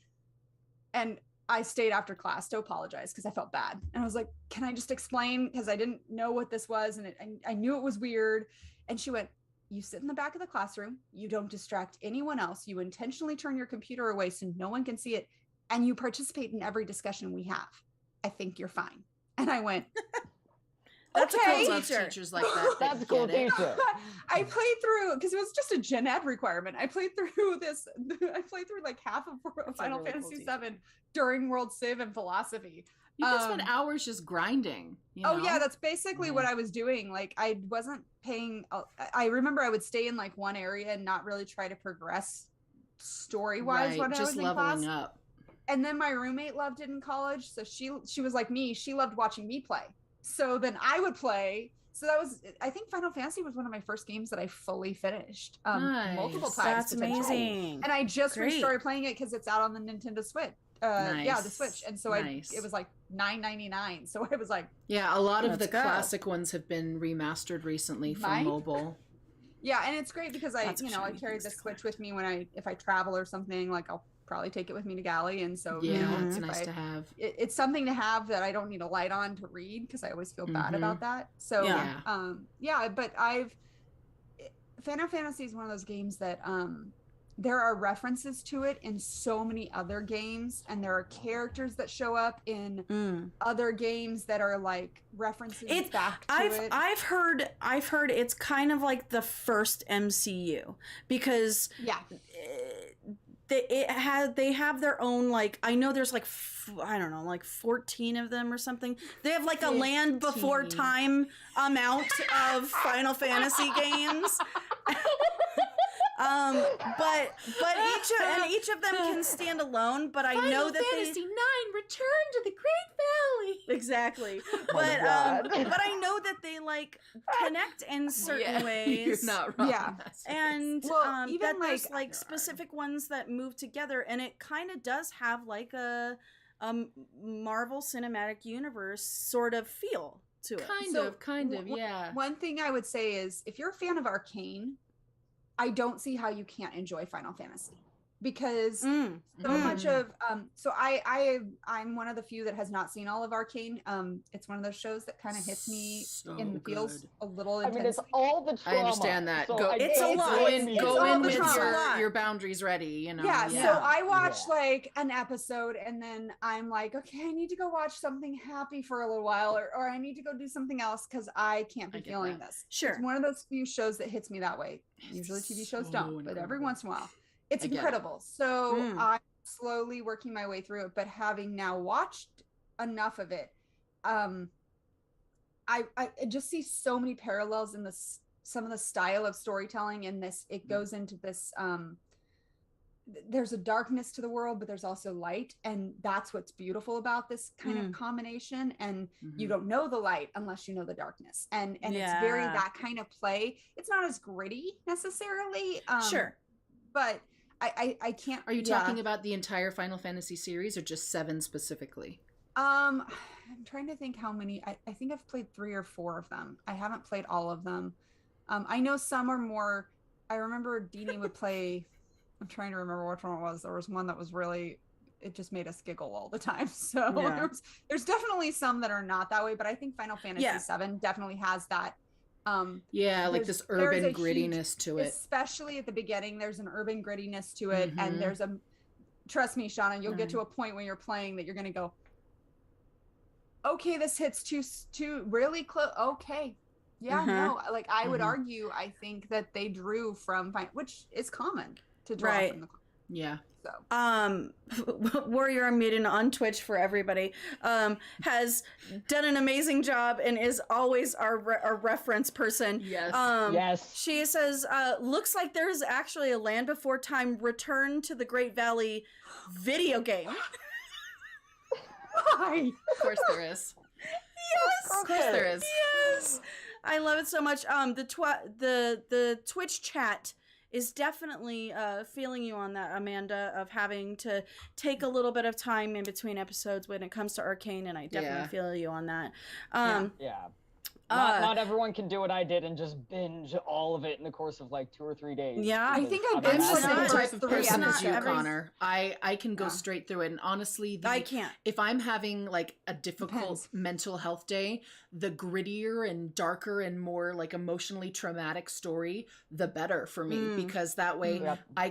and I stayed after class to apologize because I felt bad. And I was like, "Can I just explain? Because I didn't know what this was. And I knew it was weird." And she went, "You sit in the back of the classroom, you don't distract anyone else, you intentionally turn your computer away so no one can see it, and you participate in every discussion we have. I think you're fine." And I went, That's okay. a cool teachers like that. That's a cool teacher. I played through, because it was just a gen ed requirement. I played through like half of Final Fantasy VII during World Civ and Philosophy. You can spend hours just grinding. Oh yeah, that's basically what I was doing. Like I wasn't paying. I remember I would stay in like one area and not really try to progress story-wise when I was in class. Up. And then my roommate loved it in college, so she was like me. She loved watching me play. So then I would play. So that was, I think Final Fantasy was one of my first games that I fully finished multiple times. That's amazing. And I just restarted playing it because it's out on the Nintendo Switch. Yeah, the Switch. And so it was like $9.99. So I was like, yeah, a lot of the classic ones have been remastered recently for mobile. Yeah, and it's great because I carried the Switch with me if I travel or something. Like I'll probably take it with me to Galley, and so it's nice to have. It's something to have that I don't need a light on to read because I always feel bad about that. So but Final Fantasy is one of those games that there are references to it in so many other games, and there are characters that show up in other games that are like references back to it. I've heard it's kind of like the first MCU because they have their own, like, I know there's like I don't know, like 14 of them or something. They have like a Land Before Time amount of Final Fantasy games. But each of them can stand alone. But I know that Fantasy IX: Return to the Great Valley. Exactly. But I know that they like connect in certain ways. You're not wrong. Yeah, and even that there's like specific ones that move together, and it kind of does have like a Marvel Cinematic Universe sort of feel to it. Kind of, yeah. One thing I would say is, if you're a fan of Arcane, I don't see how you can't enjoy Final Fantasy. because so much of so I'm one of the few that has not seen all of Arcane. It's one of those shows that kind of hits me in the feels a little intensely. I mean, it's all the trauma. I understand that. So it's a lot. Go in with trauma. your boundaries ready, you know. Yeah, so I watched like an episode and then I'm like, okay, I need to go watch something happy for a little while, or I need to go do something else because I can't be feeling this. Sure. It's one of those few shows that hits me that way. Usually TV shows don't, but every once in a while. It's incredible. So I'm slowly working my way through it, but having now watched enough of it, I just see so many parallels in this, some of the style of storytelling in this. It goes into this, there's a darkness to the world, but there's also light. And that's what's beautiful about this kind of combination. And you don't know the light unless you know the darkness. And it's very that kind of play. It's not as gritty necessarily. Sure. But I can't. Are you talking about the entire Final Fantasy series or just 7 specifically? I'm trying to think how many. I think I've played 3 or 4 of them. I haven't played all of them. I know some are more. I remember Deanie would play. I'm trying to remember which one it was. There was one that was really. It just made us giggle all the time. So there's definitely some that are not that way. But I think Final Fantasy VII definitely has that. Like this urban grittiness to it, especially at the beginning. There's an urban grittiness to it, and there's a, trust me, Shauna, you'll get to a point when you're playing that you're gonna go, okay, this hits too really close. Okay, no, like I would argue, I think that they drew from, which is common to draw from the So Warrior Unmuted on Twitch for everybody has done an amazing job and is always our reference person. Yes. She says, looks like there's actually a Land Before Time Return to the Great Valley video game. Why? Of course there is. Yes. Of course there is. Yes. I love it so much. The Twitch chat is definitely feeling you on that, Amanda, of having to take a little bit of time in between episodes when it comes to Arcane, and I definitely feel you on that. Not everyone can do what I did and just binge all of it in the course of like 2 or 3 days. Yeah, I think I've I'm been the same the type of person as you, every... Connor. I can go straight through it, and honestly, I can't. If I'm having like a difficult mental health day, the grittier and darker and more like emotionally traumatic story, the better for me, because that way I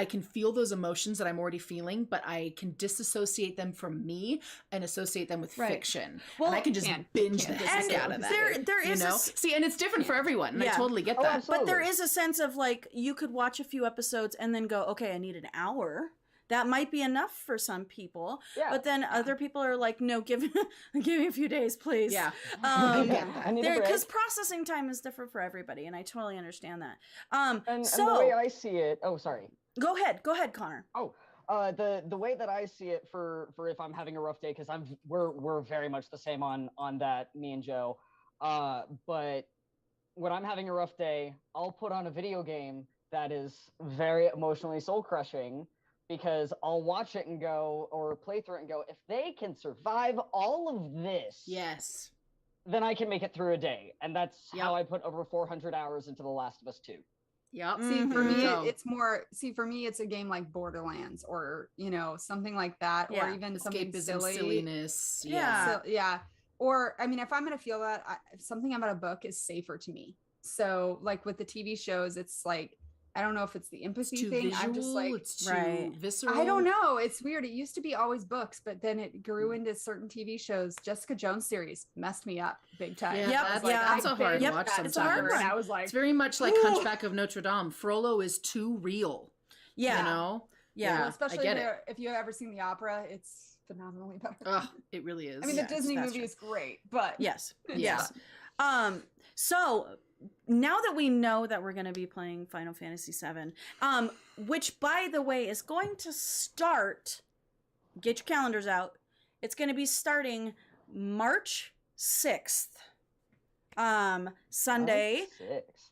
can feel those emotions that I'm already feeling, but I can disassociate them from me and associate them with fiction. Well, and I can just binge the heck out of that. There is See, and it's different for everyone, and I totally get that. But there is a sense of like, you could watch a few episodes and then go, okay, I need an hour. That might be enough for some people, but then other people are like, no, give me a few days, please. Because processing time is different for everybody, and I totally understand that. And the way I see it, sorry. Go ahead, Connor. The way that I see it for if I'm having a rough day, because we're very much the same on that, me and Joe. But when I'm having a rough day, I'll put on a video game that is very emotionally soul crushing, because I'll watch it and go, or play through it and go, if they can survive all of this, then I can make it through a day. And that's how I put over 400 hours into The Last of Us 2. See, for me, it's more. See, for me, it's a game like Borderlands, or something like that, or even something silliness. Or I mean, if I'm gonna feel that, something about a book is safer to me. So, like with the TV shows, it's like, I don't know if it's the empathy thing. Visual, I'm just like, it's too visceral. I don't know. It's weird. It used to be always books, but then it grew into certain TV shows. Jessica Jones series messed me up big time. That's a hard watch sometimes. It's a hard one. I was like, it's very much like Hunchback of Notre Dame. Frollo is too real. Well, especially if you've ever seen the opera, it's phenomenally better. It really is. I mean, the Disney movie is great, but yes. So now that we know that we're going to be playing Final Fantasy VII, which, by the way, is going to start, get your calendars out, it's going to be starting March 6th, Sunday,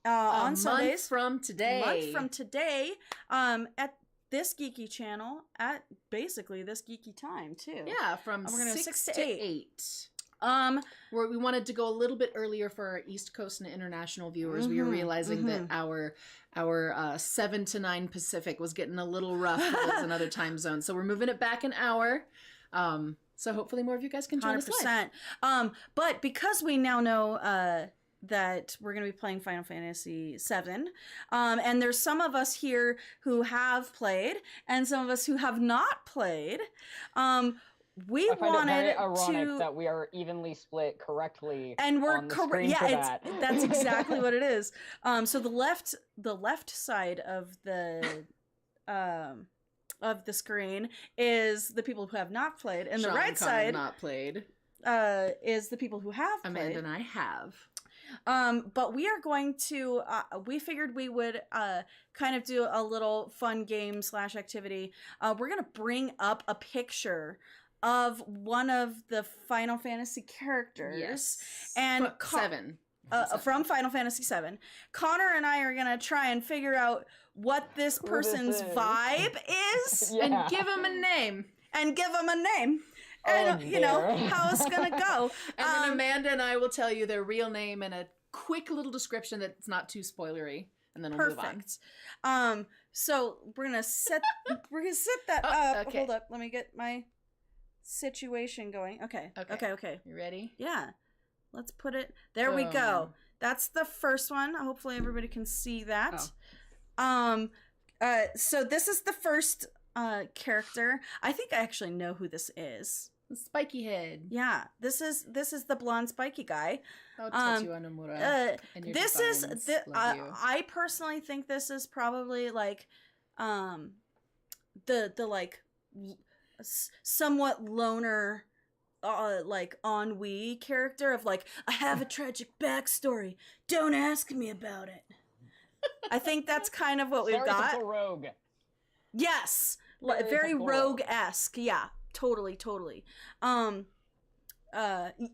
on Sundays. Month from today, at this geeky channel, at basically this geeky time, too. Yeah, from 6 to 8. We wanted to go a little bit earlier for our East Coast and international viewers. We were realizing that our 7 to 9 Pacific was getting a little rough for those in other time zones. So we're moving it back an hour. So hopefully more of you guys can join 100%. us live. But because we now know that we're going to be playing Final Fantasy VII, and there's some of us here who have played and some of us who have not played, we I find wanted it very ironic to that we are evenly split correctly, and we're on the screen yeah, for it's that. that's exactly what it is. So the left side of the screen is the people who have not played, and Sean the right and Connor side not played. is the people who have played. Amanda and I have. But we are going to, we figured we would kind of do a little fun game / activity. We're going to bring up a picture of one of the Final Fantasy characters. Yes. And Seven. From Final Fantasy VII. Connor and I are going to try and figure out what this person's vibe is. Yeah. And give him a name. And give them a name. And, you know, how it's going to go. And then Amanda and I will tell you their real name and a quick little description that's not too spoilery. And then we'll move on. So we're going to set that up. Okay. Hold up. Let me get my situation going. Okay. You ready? Yeah. Let's put it. There we go. That's the first one. Hopefully everybody can see that. So this is the first character. I think I actually know who this is. The spiky head. Yeah, this is the blonde spiky guy. Oh, Tetsuya Nomura. And your This is designs. Love you. I personally think this is probably like the like somewhat loner like ennui character of like, I have a tragic backstory, don't ask me about it. I think that's kind of what we've got. Rogue. Yes, Very very typical rogue-esque. Yeah, totally.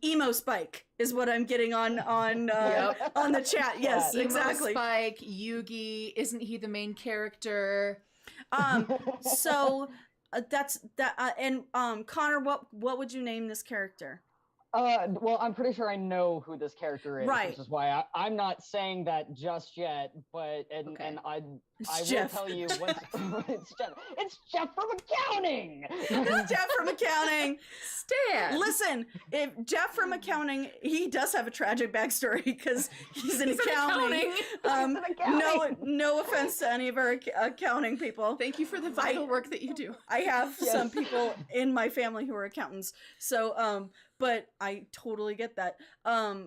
Emo Spike is what I'm getting on on the chat. Yes, Yeah, exactly. Emo Spike, Yugi, isn't he the main character? So that's that. And Connor, what would you name this character? Well, I'm pretty sure I know who this character is, Right. which is why I'm not saying that just yet. But and I will Jeff. tell you what it's Jeff. It's Jeff from accounting. It's Jeff from accounting. Stan. Listen, if Jeff from accounting, he does have a tragic backstory because he's in accounting. No offense to any of our accounting people. Thank you for the vital work that you do. I have some people in my family who are accountants. So, but I totally get that. I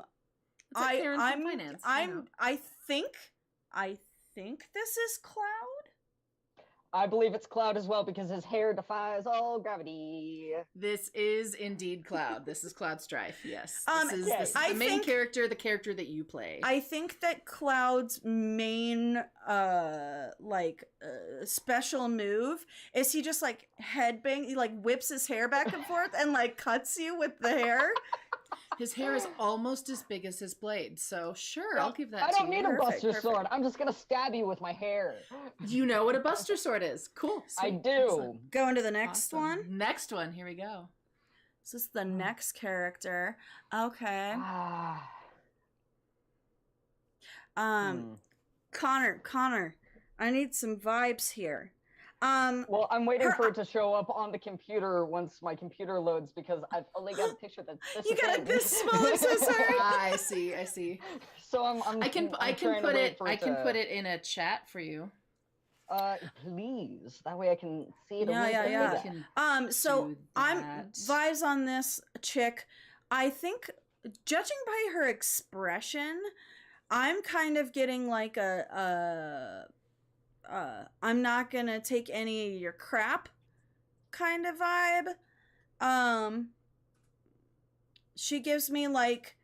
think this is Cloud. I believe it's Cloud as well because his hair defies all gravity. This is indeed Cloud. This is Cloud Strife. Yes. This is I the main think- character, the character that you play. I think that Cloud's main special move is he just like headbang, he like whips his hair back and forth and like cuts you with the hair. His hair is almost as big as his blade, so sure, I'll give that to you. I don't need a Perfect, Buster Sword. I'm just gonna stab you with my hair. You know what a Buster Sword is. Cool. I Sweet. do. Excellent. Go into the next Awesome. one. Next one. Here we go. This is the next character. Okay. Connor, I need some vibes here. Well, I'm waiting for it to show up on the computer once my computer loads because I've only got a picture that's this You got it big. this small. I'm so sorry. I see. So I can put it in a chat for you. Please. That way I can see it. Yeah. Can So do I'm that. vibes on this chick. I think, judging by her expression, I'm kind of getting like I'm not gonna take any of your crap kind of vibe. She gives me like,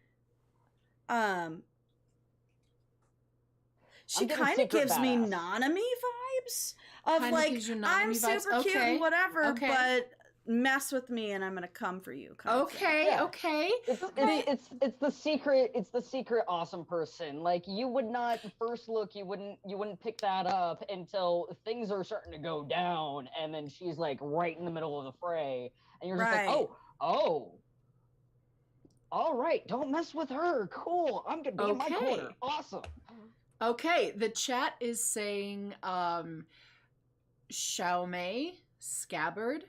she kind of gives me Nanami vibes of Kinda like, gives you Nanami I'm vibes. super cute Okay. and whatever, Okay. but mess with me and I'm gonna come for you. kind of thing. Okay, Yeah. okay. It's the secret awesome person. Like you would not first look, you wouldn't pick that up until things are starting to go down, and then she's like right in the middle of the fray, and you're just Right. like, oh, All right, don't mess with her. Cool. I'm gonna be in my corner. Awesome. Okay, the chat is saying Xiaomei, Scabbard,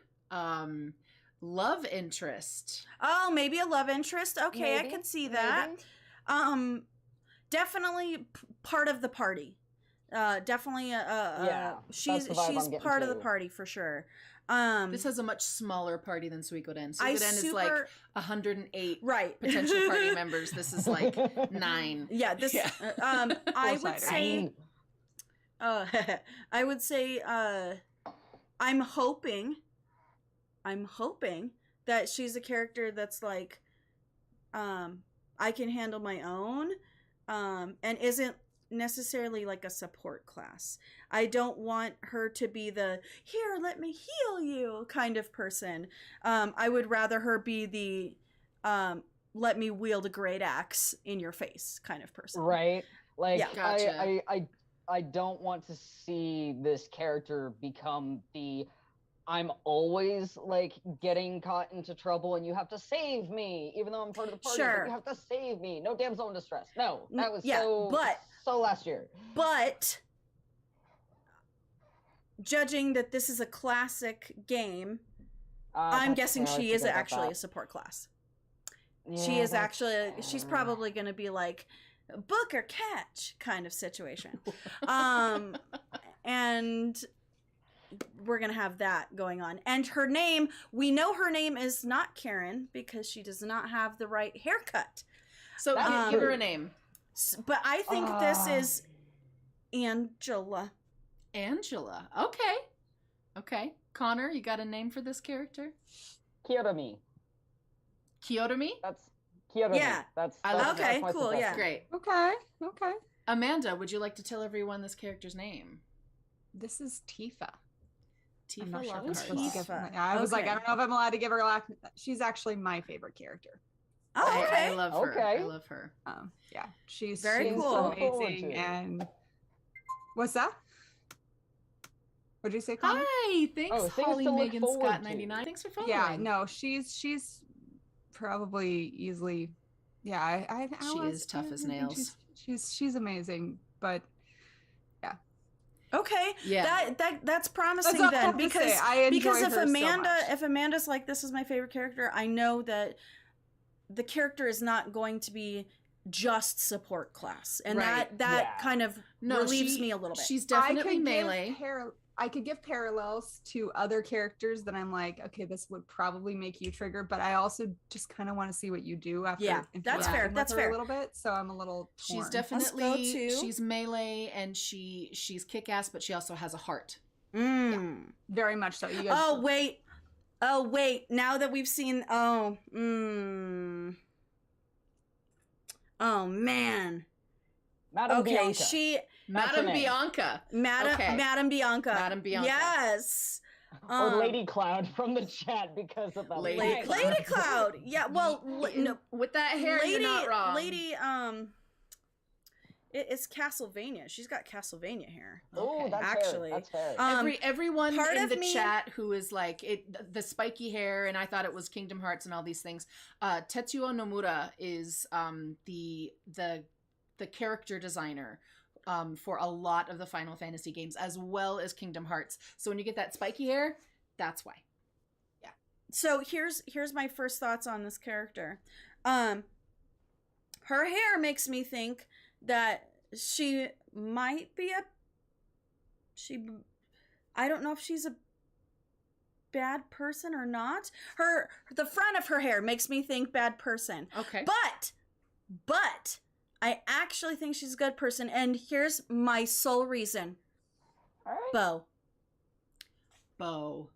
love interest. Oh, maybe a love interest. Okay, Maybe, I could see that. maybe. Definitely part of the party. Definitely she's part of the party for sure. This has a much smaller party than Suikoden. Suikoden is like 108 potential party members. This is like 9. Yeah, this I would say I would say I'm hoping that she's a character that's like I can handle my own and isn't necessarily like a support class. I don't want her to be the here, let me heal you kind of person. I would rather her be the let me wield a great axe in your face kind of person. Right. Like Gotcha. I don't want to see this character become the I'm always like getting caught into trouble and you have to save me, even though I'm part of the party. Sure. But you have to save me. No damsel in distress. No, that was so last year. But judging that this is a classic game, I'm guessing she is actually a support class. Yeah, she is actually, she's probably going to be like book or catch kind of situation. And we're going to have that going on. And her name, we know her name is not Karen because she does not have the right haircut. So give her a name. But I think this is Angela. Angela. Okay. Connor, you got a name for this character? Kiyotomi. Kiyotomi? That's Kiyotomi. Yeah. That's okay, that's cool, yeah. Great. Okay. Amanda, would you like to tell everyone this character's name? This is Tifa. Tifa I'm not sure if I'm Lockhart. supposed to give her. Tifa. I was like, Okay. I don't know if I'm allowed to give her a laugh. She's actually my favorite character. Oh, okay. I love her. Okay. I love her. Yeah, she's Very she's cool. amazing. And what's that? What'd you say, Connor? Hi, thanks, things Holly to look Megan forward Scott to. 99. Thanks for following. Yeah, no, she's probably easily. Yeah, I She is tough as nails. She's amazing, but Okay. Yeah. That's promising That's all I then have to because say. I enjoy if her so much. Amanda's like this is my favorite character, I know that the character is not going to be just support class. And Right. that kind of relieves me a little bit. She's definitely melee. I could give parallels to other characters that I'm like, okay, this would probably make you trigger, but I also just kind of want to see what you do after. That's fair. That's fair. A little bit, so I'm a little torn. She's definitely she's melee and she's kick-ass, but she also has a heart. Very much so. You guys Oh wait. Now that we've seen oh man. Madame Bianca. Madame Bianca. Madame Bianca. Madame Bianca. Yes. Or Lady Cloud from the chat because of that. Lady Cloud. Yeah, well, no, with that hair, you're not wrong. It's Castlevania. She's got Castlevania hair. Oh, that's actually fair. That's fair. Everyone in the chat who is like the spiky hair, and I thought it was Kingdom Hearts and all these things. Tetsuo Nomura is the character designer for a lot of the Final Fantasy games, as well as Kingdom Hearts. So when you get that spiky hair, that's why. Yeah. So here's my first thoughts on this character. Her hair makes me think that she might be I don't know if she's a bad person or not. The front of her hair makes me think bad person. Okay. But I actually think she's a good person, and here's my sole reason. All right. Bow.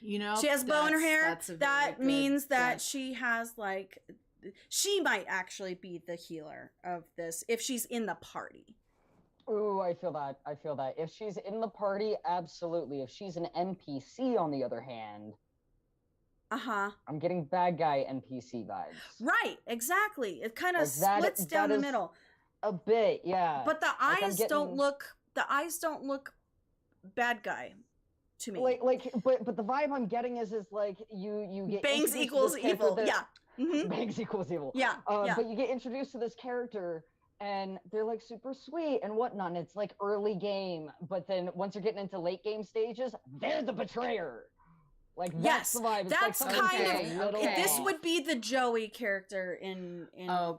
You know, she has bow in her hair. That means that guess. she has she might actually be the healer of this if she's in the party. Ooh, I feel that. If she's in the party, absolutely. If she's an NPC, on the other hand, I'm getting bad guy NPC vibes. Right, exactly. It kind of splits down the middle. A bit, yeah. But the eyes don't look bad guy to me. But the vibe I'm getting is like you get bangs equals evil. Yeah. Banks equals evil. Yeah, yeah. But you get introduced to this character, and they're like super sweet and whatnot. And it's like early game, but then once you're getting into late game stages, they're the betrayer. Like that's the vibe. It's that's like kind of this off. would be the Joey character in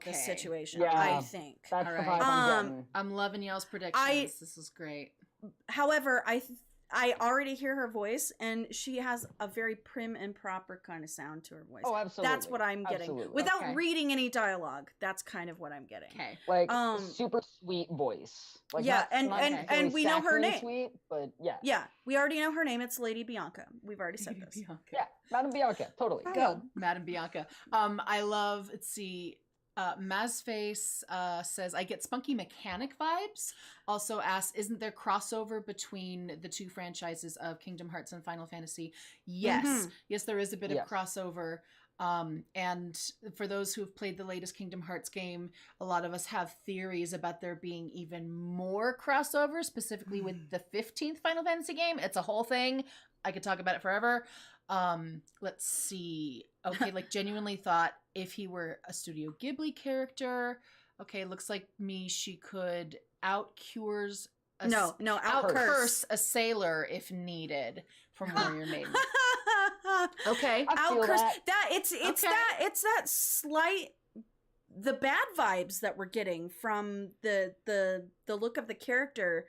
this situation. Yeah, I think. That's All the right. vibe I'm getting. I'm loving y'all's predictions. This is great. However, I already hear her voice, and she has a very prim and proper kind of sound to her voice. Oh, absolutely. That's what I'm getting. Absolutely. Without reading any dialogue, that's kind of what I'm getting. Okay. Like super sweet voice. Like yeah, not and we know her name. Sweet, but yeah. Yeah, we already know her name. It's Lady Bianca. We've already said this. Bianca. Yeah, Madame Bianca, totally. Go. Madame Bianca. I love, let's see, Mazface says, I get Spunky Mechanic vibes. Also asks, isn't there crossover between the two franchises of Kingdom Hearts and Final Fantasy? Yes. Yes, there is a bit of crossover. And for those who have played the latest Kingdom Hearts game, a lot of us have theories about there being even more crossover, specifically with the 15th Final Fantasy game. It's a whole thing. I could talk about it forever. Let's see. Okay, like genuinely thought if he were a Studio Ghibli character. Okay, looks like she could outcurse a sailor if needed from Warrior Maiden. Okay, outcurse that it's that slight the bad vibes that we're getting from the look of the character.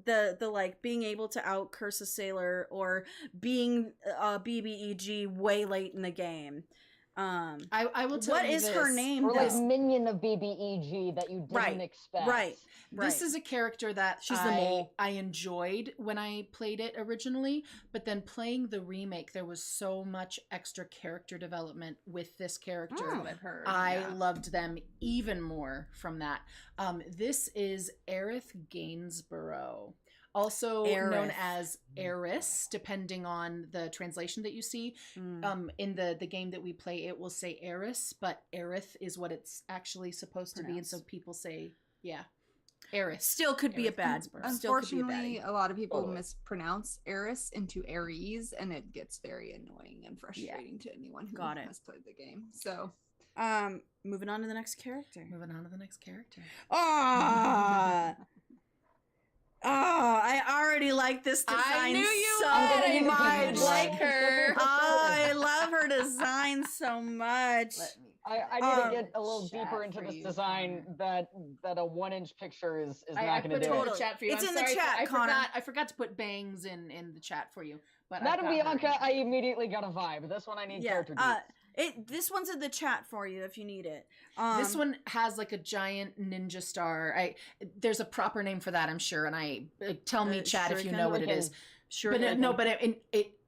The like being able to outcurse a sailor or being BBEG way late in the game. I will tell what you is this. her name? Or like minion of BBEG that you didn't expect. Right. This is a character that She's the mole. I enjoyed when I played it originally, but then playing the remake, there was so much extra character development with this character. I've heard. I loved them even more from that. This is Aerith Gainsborough, also known as Eris, depending on the translation that you see. In the game that we play, it will say Eris, but Aerith is what it's actually supposed to be, and so people say, Eris. Still could be a bad. Unfortunately, a lot of people mispronounce Eris into Aries, and it gets very annoying and frustrating to anyone who has played the game. So, moving on to the next character. I already like this design. I knew you so might much. like her. I love her design so much. I need to get a little deeper into this design that a 1-inch picture is not going to do. I put it in the chat for you. It's I'm in sorry, the chat, Connor. I forgot to put bangs in the chat for you. But Madame Bianca, I immediately got a vibe. This one I need character deep. This one's in the chat for you if you need it. This one has like a giant ninja star. There's a proper name for that, I'm sure. And tell me, chat, if you know what it is. Sure, but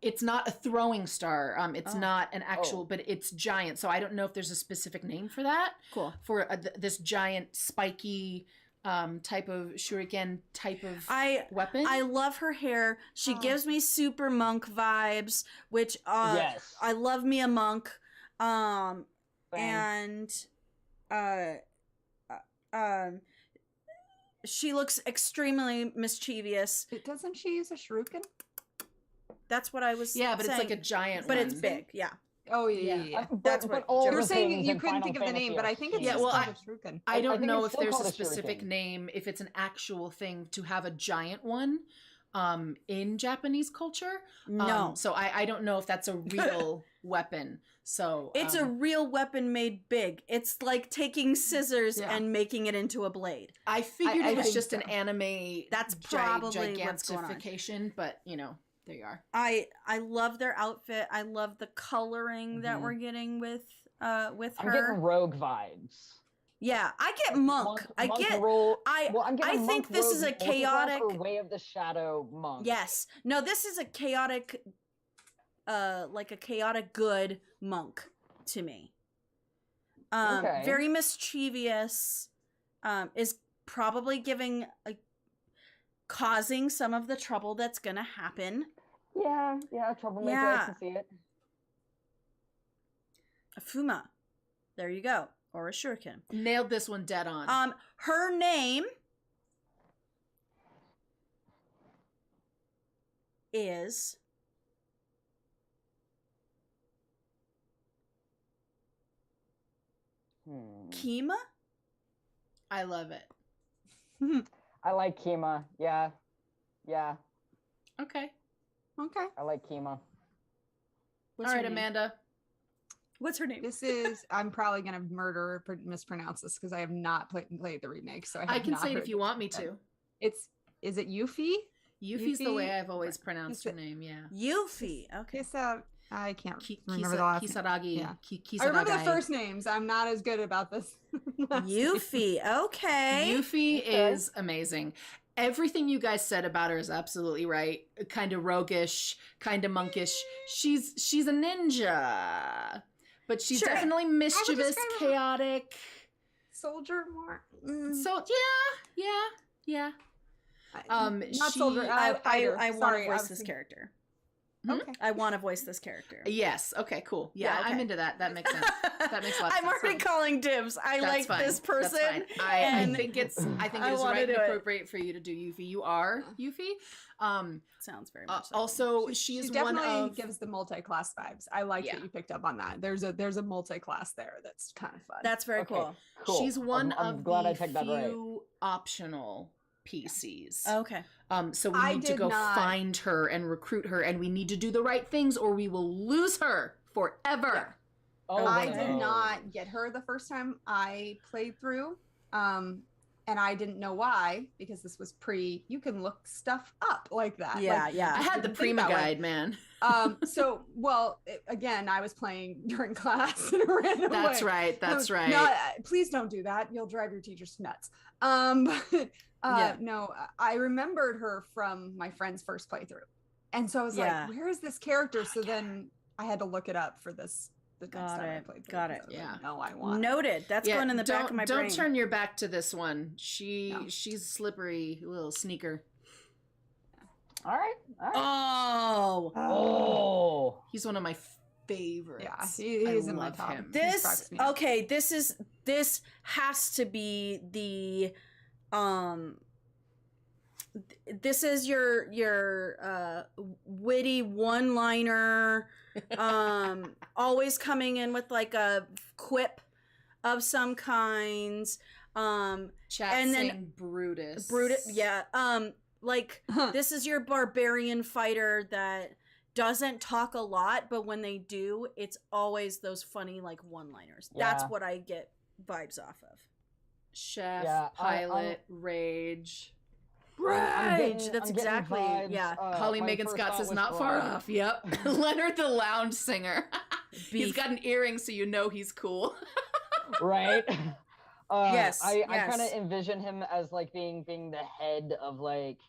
it's not a throwing star. It's not an actual, but it's giant. So I don't know if there's a specific name for that. Cool. For this giant spiky type of shuriken type of weapon. I love her hair. She gives me super monk vibes, which I love me a monk. She looks extremely mischievous. Doesn't she use a shuriken? That's what I was saying. But it's like a giant but one. it's big, yeah. Oh yeah. That's but what all you're the saying. things You in couldn't Final think of the name, Fantasy but are I think it's huge. just called a shuriken. I don't think know it's if still there's called a a specific shuriken. name, if it's an actual thing to have a giant one in Japanese culture. No. So I don't know if that's a real weapon. So it's a real weapon made big. It's like taking scissors and making it into a blade. I figured it was just an anime. That's probably what's going on. Gigantification, but there you are. I love their outfit. I love the coloring that we're getting with her. I'm getting rogue vibes. Yeah, I get monk. I think this is a chaotic Way of the Shadow monk. Yes. No, this is a chaotic like a chaotic good monk to me. Very mischievous, is probably causing some of the trouble that's gonna happen. Yeah, troublemaker, I can see it. A Fuma. There you go. Or a shuriken. Nailed this one dead on. Her name is Kima? I love it. I like Kima. Yeah. Okay. I like Kima. What's All her right, name? Amanda. What's her name? This is, I'm probably going to murder or mispronounce this because I have not played the remake. So I can say it if you want me to. Is it Yuffie? Yuffie's the way I've always pronounced her name, yeah. Yuffie. Okay. I can't remember the last Kisaragi. Yeah. Kisaragi. I remember the first names. I'm not as good about this. Yuffie. Okay. Yuffie is amazing. Everything you guys said about her is absolutely right. Kind of roguish, kind of monkish. She's a ninja, but she's definitely mischievous, chaotic. Soldier more. So yeah. Not soldier. I want to voice this character. Okay. I want to voice this character. Yes. Okay. Cool. Yeah, okay. I'm into that. That makes sense. That makes a lot of sense. I'm already calling dibs. I like this person. That's fine. I think it is right and appropriate for you to do Yuffie. You are Yuffie. Sounds very much. Also, she she's definitely one of gives the multi-class vibes. I like that you picked up on that. There's a multi-class there that's kind of fun. That's very cool. She's one I'm of glad the I picked that right. few optional PCs. Okay. So we need to go find her and recruit her, and we need to do the right things, or we will lose her forever. Yeah. I did not get her the first time I played through, and I didn't know why, because this was you can look stuff up like that. Yeah. I had the Prima guide, man. Again, I was playing during class in a random way. That's right. No, please don't do that. You'll drive your teachers nuts. No, I remembered her from my friend's first playthrough. And so I was like, where is this character? So then I had to look it up for this. The next time I played through. Got it. So no, I want noted. That's going in the back of my brain. Don't turn your back to this one. She's slippery little sneaker. All right. Oh. He's one of my favorites. Yeah, he's in my top. This has to be the this is your witty one-liner, always coming in with like a quip of some kinds. Chat and then Brutus, yeah. This is your barbarian fighter that doesn't talk a lot, but when they do, it's always those funny like one-liners. Yeah. That's what I get vibes off of. Chef, pilot, rage. That's exactly vibes, Holly Megan Scott says not far off. Yep. Leonard the lounge singer. He's got an earring, so you know he's cool. Right. Yes. I kind of envision him as like being the head of like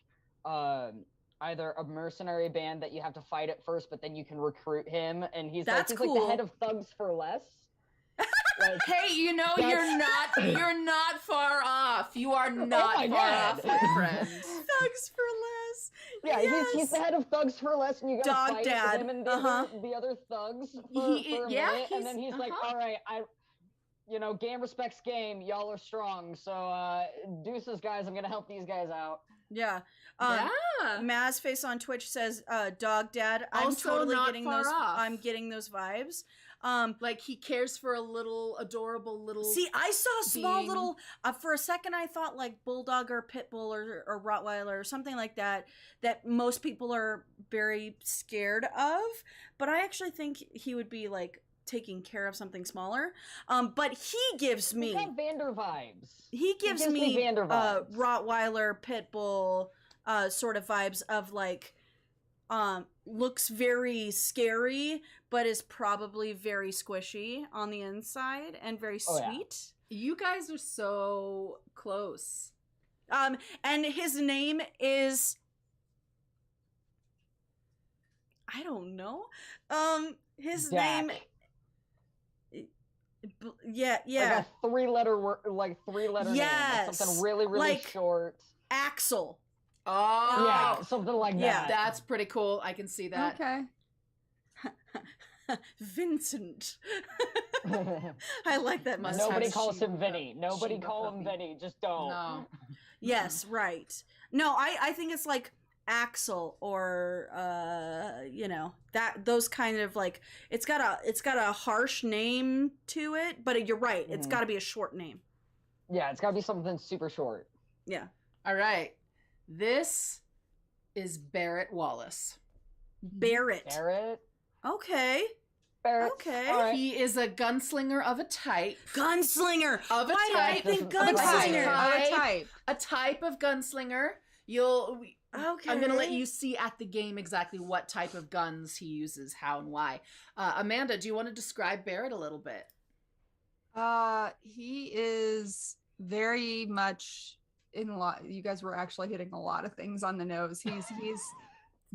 either a mercenary band that you have to fight at first, but then you can recruit him, and he's like the head of Thugs for Less. Like, hey, you're not far off. You are not far off, my friend. Thugs for Less. Yeah, he's the head of Thugs for Less, and you gotta fight with him and the other thugs for a minute, and then he's like, all right, game respects game. Y'all are strong, so deuces, guys. I'm gonna help these guys out. Yeah. Mazface on Twitch says, "Dog Dad." I'm also totally not getting far those. off. I'm getting those vibes. Like he cares for a little adorable little. See, I saw a small little. For a second, I thought like bulldog or pit bull or Rottweiler or something like that. That most people are very scared of, but I actually think he would be like taking care of something smaller. But he gives me Vander vibes. He gives me Vander vibes. Rottweiler, pit bull, sort of vibes of like. Looks very scary, but is probably very squishy on the inside and very sweet. Yeah. You guys are so close. And his name is, I don't know. His Jack. name. Yeah. Like a three-letter name. Like something really, really like short. Axel. Oh, yeah, something like that. That's pretty cool. I can see that. Okay. Vincent. I like that mustache. Nobody calls him Vinny. Nobody call him Vinny. Just don't. No. Yes, right. No, I think it's like Axel or those kind of like it's got a harsh name to it, but you're right, it's got to be a short name. Yeah, it's got to be something super short. Yeah. All right. This is Barrett Wallace. Barrett. Okay. Barrett. Okay. Right. He is a gunslinger of a type. Gunslinger. Of a Why type. do I think Of a gunslinger? A type of gunslinger. Okay. I'm going to let you see at the game exactly what type of guns he uses, how and why. Amanda, do you want to describe Barrett a little bit? He is very much in a lot. You guys were actually hitting a lot of things on the nose. He's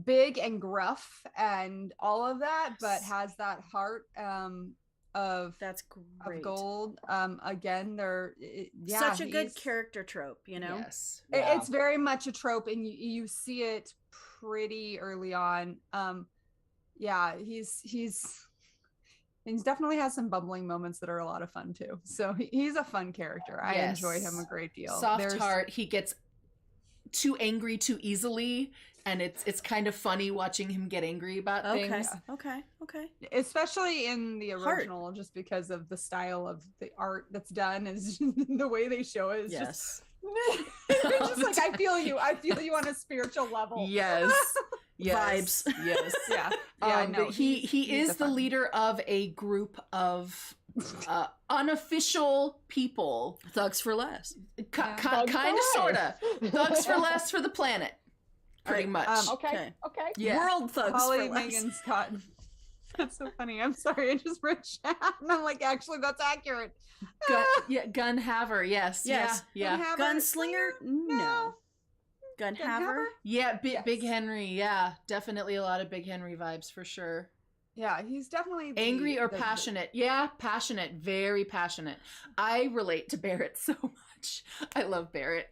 big and gruff and all of that, but has that heart of that's great. Of gold. Again, such a good character trope, you know. Yes, it's very much a trope, and you see it pretty early on. He definitely has some bumbling moments that are a lot of fun too. So he's a fun character. I enjoy him a great deal. Soft heart. He gets too angry too easily, and it's kind of funny watching him get angry about things. Okay. Especially in the original, just because of the style of the art that's done, is the way they show it is just it's just like I feel you on a spiritual level. Yes. Vibes. Yes. No, he is the leader of a group of unofficial people. Thugs for less. Kind of, sorta. Thugs for less for the planet. Pretty much. Okay. Yeah. World thugs Holly for less. Megan Scott. That's so funny. I'm sorry. I just read chat and I'm like, actually, that's accurate. Gunhaver. Yes. Yeah. Gunhaver? Gunslinger? No. Gunhaver? Yeah. Big Henry. Yeah. Definitely a lot of Big Henry vibes for sure. Yeah, he's definitely angry or passionate. Yeah, passionate. Very passionate. I relate to Barrett so much. I love Barrett.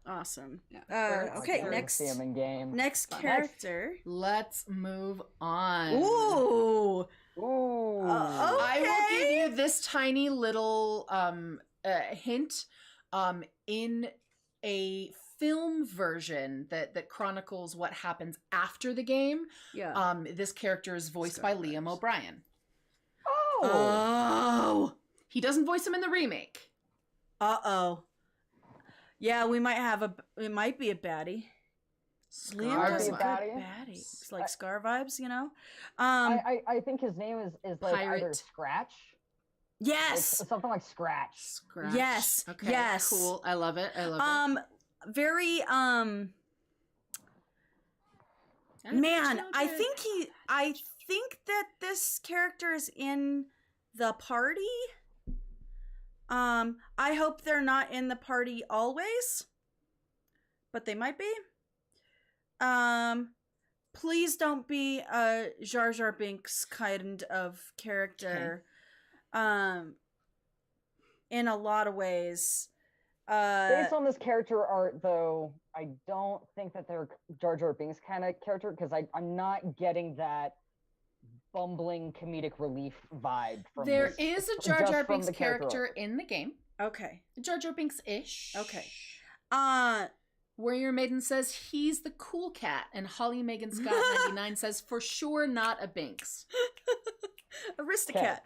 Awesome. Yeah. Okay, next character. Let's move on. Ooh. Okay. I will give you this tiny little hint. In a film version that chronicles what happens after the game. Yeah. This character is voiced by Liam O'Brien. Oh. He doesn't voice him in the remake. Yeah, it might be a baddie. Liam does good baddies. It's like Scar vibes, you know? I think his name is like Pirate. either Scratch. Yes. Like, something like Scratch. Yes. Okay. Yes. Cool. I love it. Very man, I think that this character is in the party. I hope they're not in the party always, but they might be. Please don't be a Jar Jar Binks kind of character. Okay. In a lot of ways. Based on this character art, though, I don't think that they're Jar Jar Binks kind of character, because I'm not getting that bumbling comedic relief vibe from There this, is a Jar Jar Binks character in the game. Okay. Jar Jar Binks-ish. Okay. Warrior Maiden says he's the cool cat, and Holly Megan Scott 99 says for sure not a Binks. Aristocat.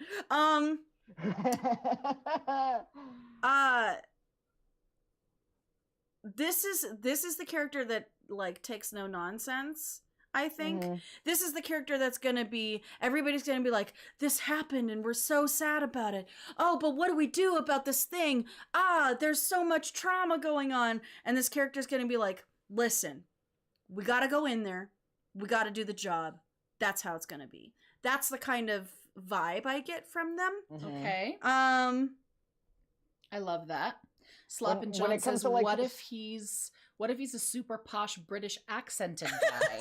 This is the character that like takes no nonsense. I think this is the character that's gonna be, everybody's gonna be like, this happened and we're so sad about it. Oh, but what do we do about this thing? There's so much trauma going on. And this character's gonna be like, listen, we gotta go in there. We gotta do the job. That's how it's gonna be. That's the kind of vibe I get from them. Okay. I love that. Slappin' John says, what if he's a super posh British accented guy?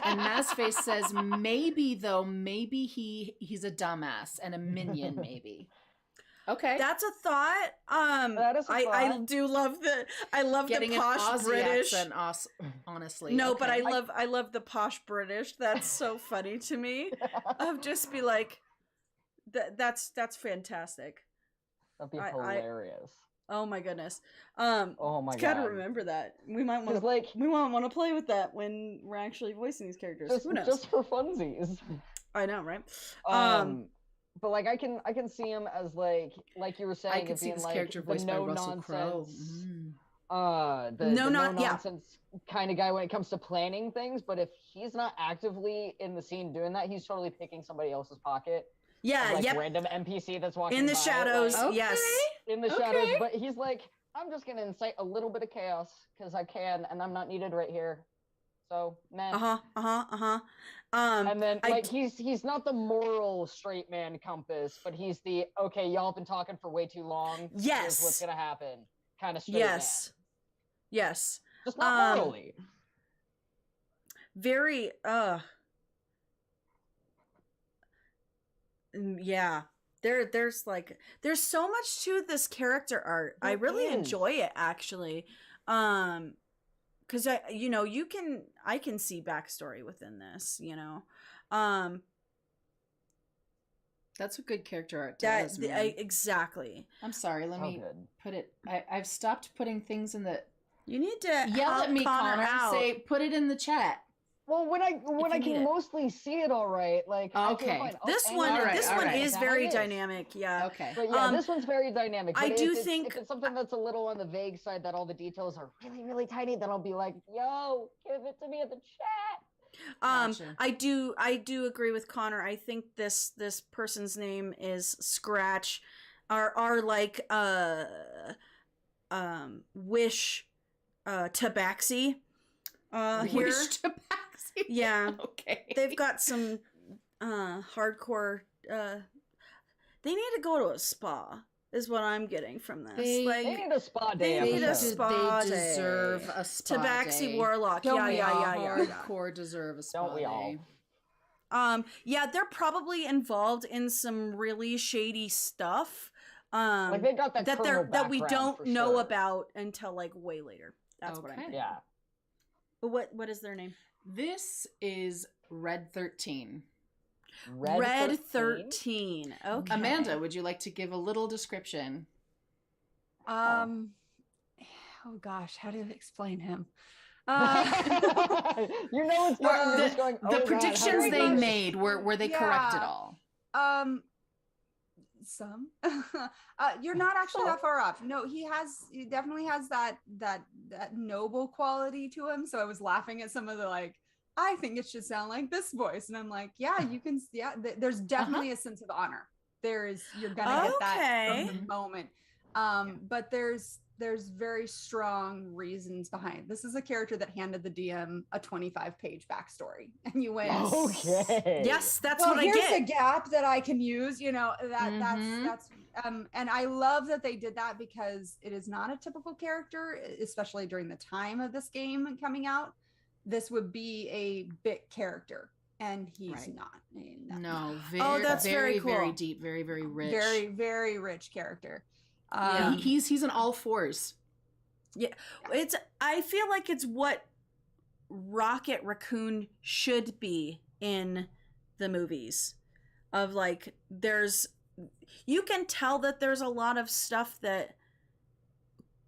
And Mazface says, maybe he's a dumbass and a minion, maybe. Okay. That's a thought. That is a thought. I do love the posh an Aussie British accent, honestly. No, okay. but I love the posh British. That's so funny to me. I'll just be like, that's fantastic. That'd be hilarious. Oh my goodness. Oh my Gotta god. remember that. We might want to Like, we might want to play with that when we're actually voicing these characters. Who knows? Just for funsies. I know, right? But like I can see him as like you were saying, I could see this character the voiced by no Russell Crowe. nonsense, the no nonsense kind of guy when it comes to planning things. But if he's not actively in the scene doing that, he's totally picking somebody else's pocket. Yeah, like random NPC that's walking in the by, shadows. like, yes, in the shadows. But he's like, I'm just gonna incite a little bit of chaos because I can, and I'm not needed right here. So, man. And then, like, he's not the moral straight man compass, but he's the, okay, y'all been talking for way too long. Yes. Here's what's gonna happen. Kind of straight yes. man. Yes. Just not morally. Very, yeah. There's so much to this character art. I really enjoy it, actually. Because I can see backstory within this, That's what good character art does. Exactly. I'm sorry. Let me put it. I've stopped putting things in the. You need to yell at me, Connor. Out. Say, put it in the chat. Well, when I can mostly see it, all right. Like, okay, this one is very dynamic. Yeah. Okay. But yeah, this one's very dynamic. I do think if it's something that's a little on the vague side, that all the details are really, really tiny, then I'll be like, "Yo, give it to me in the chat." Gotcha. I do agree with Connor. I think this person's name is Scratch, are like Wish Tabaxi. Here. Wish Tabaxi. Yeah. Okay. They've got some hardcore. They need to go to a spa. Is what I'm getting from this. They need a spa day. They need a spa day. They deserve a spa Tabaxi day. Warlock. Don't yeah. Hardcore deserve a spa Don't we day. all? Yeah, they're probably involved in some really shady stuff. Like they got that we don't know about until like way later. That's what I'm thinking. Yeah. But what is their name? This is Red 13. Red 13. Okay. Amanda, would you like to give a little description? Oh gosh, how do you explain him? It's just going. The predictions they made were they correct at all? Some. You're not actually that far off. No, he definitely has that noble quality to him. So I was laughing at some of the like, I think it should sound like this voice, and I'm like, yeah, you can. Yeah, there's definitely a sense of honor. You're gonna get that from the moment. But there's very strong reasons behind. This is a character that handed the DM a 25-page backstory, and you went, okay, yes, that's what I get. Here's a gap that I can use. That's and I love that they did that because it is not a typical character, especially during the time of this game coming out. This would be a bit character, and he's not. No, that's very cool. Very deep, very, very rich. Very, very rich character. Yeah, he's an all fours. Yeah, I feel like it's what Rocket Raccoon should be in the movies. Of like, you can tell that there's a lot of stuff that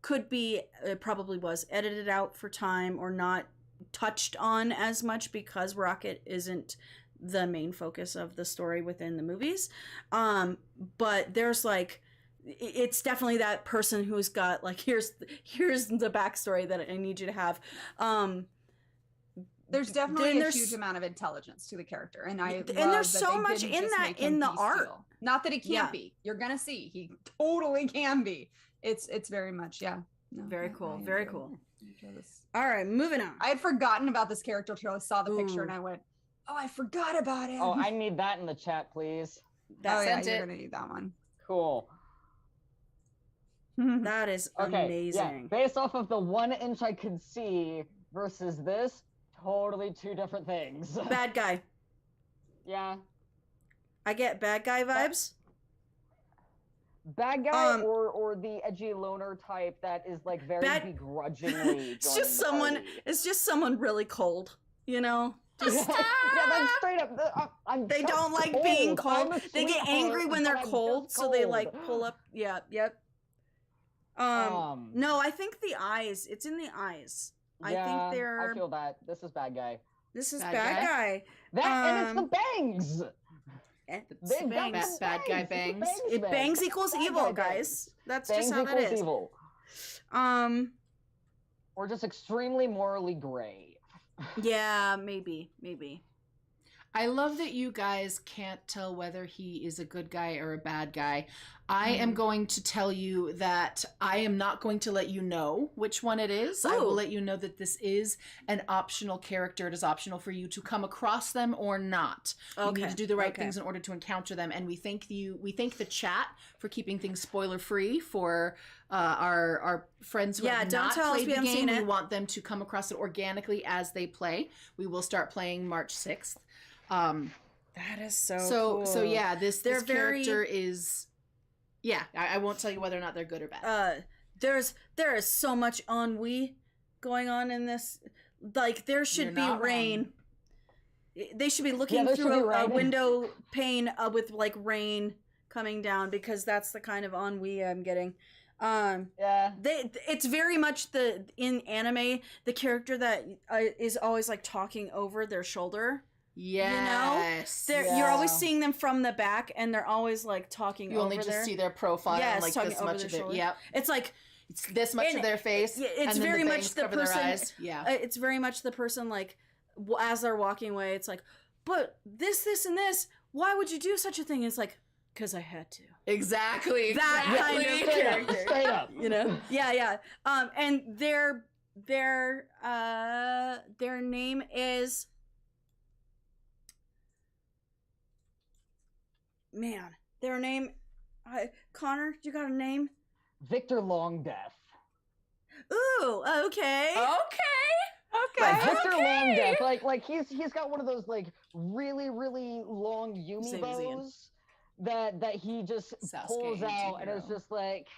could be, it probably was edited out for time or not touched on as much because Rocket isn't the main focus of the story within the movies. But there's like, it's definitely that person who's got like, here's the backstory that I need you to have. There's definitely a huge amount of intelligence to the character, and there's so much in that in the art. Not that he can't be. You're gonna see he totally can be. It's very much very cool. Very cool. All right, moving on. I had forgotten about this character until I saw the picture and I went, "Oh, I forgot about him." Oh, I need that in the chat, please. You're gonna need that one. Cool. That is amazing. Yeah. Based off of the 1 inch I could see versus this, totally two different things. Bad guy. Yeah. I get bad guy vibes. Bad guy or the edgy loner type that is like very begrudgingly. It's just someone. Party. It's just someone really cold. Just yeah, that's straight up. They don't like cold. being cold. They get angry when they're cold, so they like pull up. Yeah. Yep. No, I think the eyes. It's in the eyes. Yeah, I think they're. I feel that. This is bad guy. This is bad guy. And it's the bangs. They've got the bad guy bangs. It bangs equals evil, guys. That's just how that is. Evil. Or just extremely morally gray. Yeah, maybe. I love that you guys can't tell whether he is a good guy or a bad guy. I am going to tell you that I am not going to let you know which one it is. I will let you know that this is an optional character. It is optional for you to come across them or not. You need to do the right things in order to encounter them. And we thank the chat for keeping things spoiler free for our friends who have not played the game. We want them to come across it organically as they play. We will start playing March 6th. That is so cool. So yeah, this character is, I won't tell you whether or not they're good or bad. There is so much ennui going on in this. Like, there should be rain. They should be looking through a window pane with like rain coming down, because that's the kind of ennui I'm getting. It's very much in anime, the character that is always like talking over their shoulder. Yes. You're always seeing them from the back, and they're always like talking over. You only just see their profile, and like this much of it. Yep. It's like it's this much of their face. It's very much the person. Yeah. It's very much the person, like, as they're walking away, it's like, but this, and this. Why would you do such a thing? It's like, because I had to. Exactly. That kind of character. Straight up. You know? Yeah. And their name is. Man, their name, Connor, you got a name? Victor Longdeath. Ooh, okay. Victor Longdeath, like he's got one of those like really long Yumi bows that he just pulls out, and it's just like,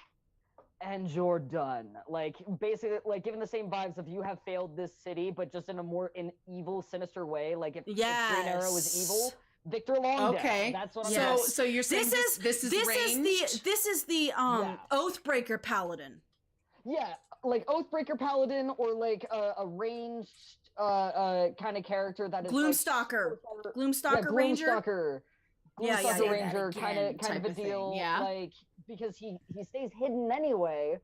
and you're done. Like, basically, like, giving the same vibes of you have failed this city, but just in a more evil, sinister way. Like, if Green Arrow was evil. Victor Longdeath. Okay, that's what I'm saying. So you're saying this is the Oathbreaker Paladin. Yeah, like Oathbreaker Paladin, or like a ranged kind of character that is Gloomstalker. Like, Gloomstalker Ranger. Gloomstalker Ranger kind of a deal. Yeah. Like, because he stays hidden anyway.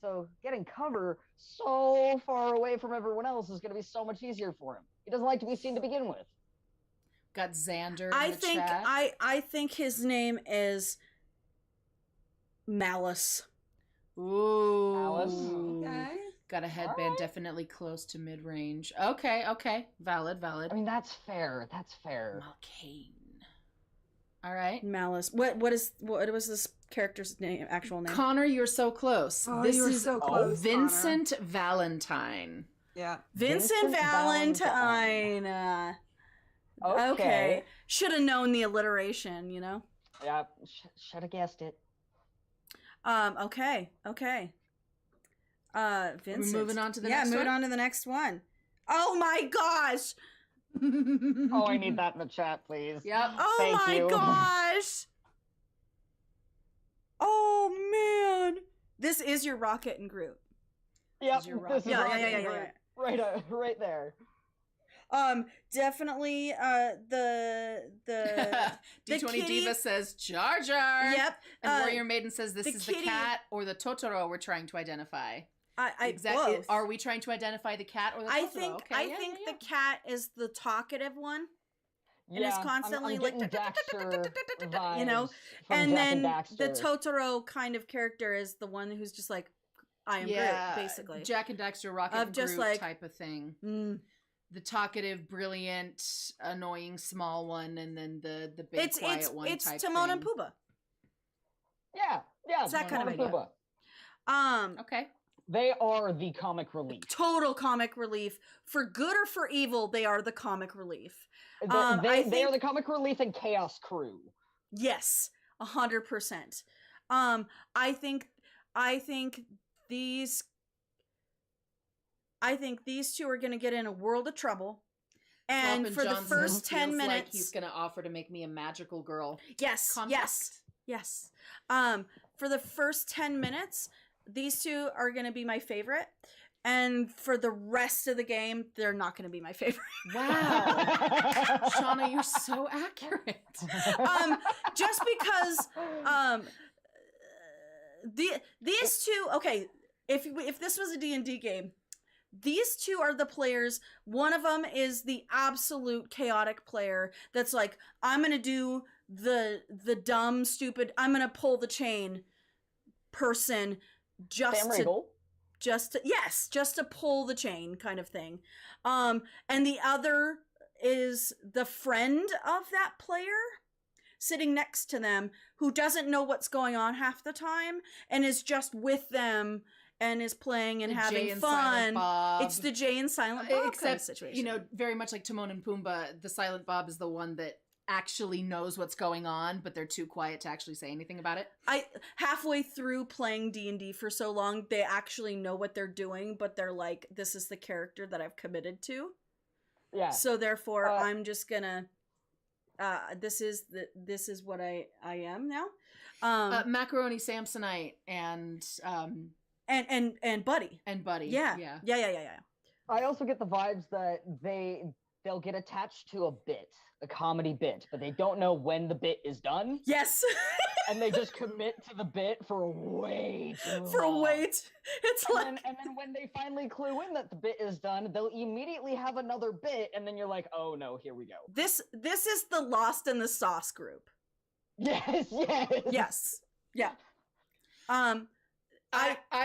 So getting cover so far away from everyone else is going to be so much easier for him. He doesn't like to be seen to begin with. Got Xander. I think his name is Malice. Ooh. Malice. Okay. Got a headband definitely close to mid range. Okay. Valid. I mean, that's fair. Malkaine. All right. Malice. What was this character's name? Actual name? Connor, you're so close. Oh, this you were is so close, Vincent Valentine. Yeah. Vincent Valentine. Okay. Should have known the alliteration, you know? Yeah, should have guessed it. Okay. Vincent. We're moving on to the next one? Yeah, moving on to the next one. Oh my gosh! Oh, I need that in the chat, please. Yep. Oh Thank you. Gosh! Oh man! This is your Rocket and Groot. Yep, this is Rocket and Groot. Yeah. Right there. Definitely, the D20 kitty. Diva says Jar Jar. Yep. And Warrior Maiden says this is kitty. the cat or the Totoro we're trying to identify. Exactly. Both. Are we trying to identify the cat or the Totoro? I think the cat is the talkative one. And it's constantly I'm like, you know, and then the Totoro kind of character is the one who's just like, I am Groot, basically. Jack and Daxter, Rocket and just Groot like, type of thing. The talkative, brilliant, annoying small one, and then the big quiet one. It's type Timon thing. and Pumbaa. Yeah, it's that kind of idea. Okay. They are the comic relief. Total comic relief. For good or for evil, they are the comic relief. They are the comic relief and Chaos Crew. Yes, 100%. I think these two are going to get in a world of trouble. And for the first 10 minutes, like he's going to offer to make me a magical girl. Yes. For the first 10 minutes, these two are going to be my favorite. And for the rest of the game, they're not going to be my favorite. Wow. Shauna, you're so accurate. Just because these two, okay, if this was a D&D game, these two are the players. One of them is the absolute chaotic player that's like, I'm going to do the dumb, stupid, I'm going to pull the chain person just to pull the chain kind of thing. And the other is the friend of that player sitting next to them who doesn't know what's going on half the time and is just with them and is playing and having fun. It's the Jay and Silent Bob kind of situation. You know, very much like Timon and Pumbaa, the Silent Bob is the one that actually knows what's going on, but they're too quiet to actually say anything about it. I halfway through playing D&D for so long, they actually know what they're doing, but they're like, this is the character that I've committed to. Yeah. So therefore, I'm just gonna. This is what I am now. Macaroni Samsonite and Buddy. And Buddy. Yeah. I also get the vibes that they'll get attached to a comedy bit, but they don't know when the bit is done. Yes. And they just commit to the bit for way too long. It's like... And then when they finally clue in that the bit is done, they'll immediately have another bit, and then you're like, oh no, here we go. This is the Lost in the Sauce group. Yes. Yeah. I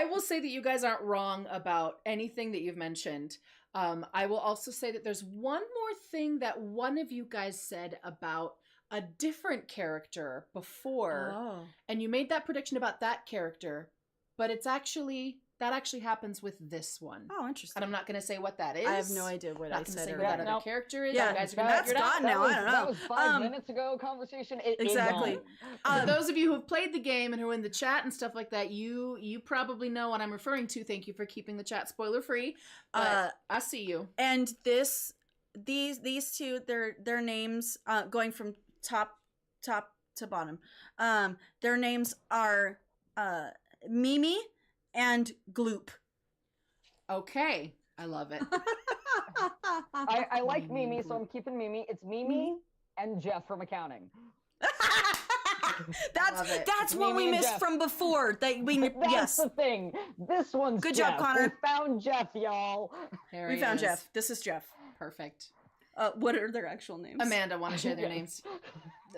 will say that you guys aren't wrong about anything that you've mentioned. I will also say that there's one more thing that one of you guys said about a different character before, and you made that prediction about that character, but that actually happens with this one. Oh, interesting. And I'm not going to say what that is. I have no idea what I said. What that other character is. Yeah, you guys are that's gone now. I don't know. That was 5 minutes ago conversation. Exactly. For those of you who have played the game and who are in the chat and stuff like that, you probably know what I'm referring to. Thank you for keeping the chat spoiler free. I see you. And these two, their names, going from top to bottom, their names are Mimi and Gloop. Okay, I love it. I like Mimi, so I'm keeping Mimi. It's Mimi and Jeff from accounting. That's what we missed from before. That's the thing. This one's good Jeff. job, Connor. We found Jeff, y'all. We found Jeff. This is Jeff. Perfect. What are their actual names? Amanda, want to share their names?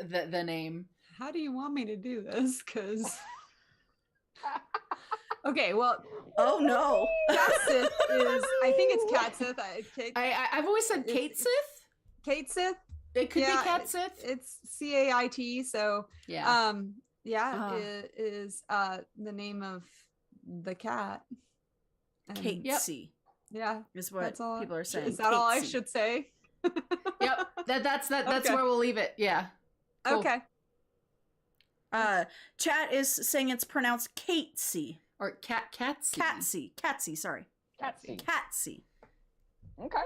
The name. How do you want me to do this? Because okay, well, oh no, Catsith is. I think it's Catsith. I've always said Kate Sith. Kate Sith. It could be Cat Sith. It's CAIT. So yeah, it is the name of the cat. Kate. Yep. Yeah, is what people are saying. Is that all I should say? Yep. That's okay. Where we'll leave it. Yeah. Cool. Okay. Chat is saying it's pronounced Catesy. Or Catsy. Catsy, sorry. Catsy. Okay.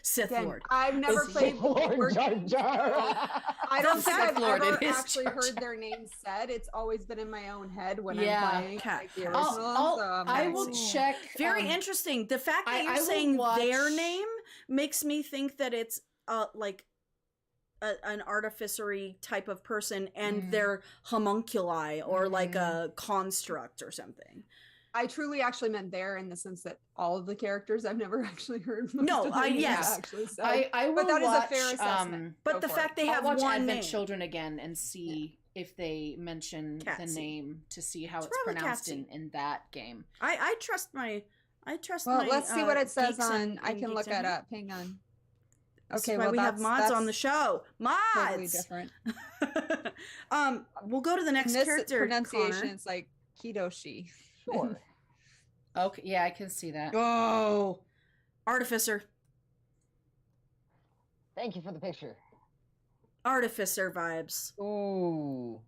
Sith Lord. I've never played Lord Jar Jar. I don't think I've ever actually heard their names said. It's always been in my own head when I'm playing the original. I will check. Very interesting. The fact that you're saying their name makes me think that it's like an artificery type of person and their homunculi or like a construct or something. I truly actually meant there in the sense that all of the characters I've never actually heard. Yes. Actually said. I will but that watch, is a fair assessment. But the fact they have watch one Advent name. Children again and see if they mention the name to see how it's pronounced in that game. I trust my. Well, let's see what it says on. I can look that up. Hang on. Okay, well, we have mods on the show. Mods. Totally different. We'll go to the next character. Pronunciation is like Kidoshi. Sure. Okay, yeah, I can see that. Oh, Artificer. Thank you for the picture. Artificer vibes. Ooh.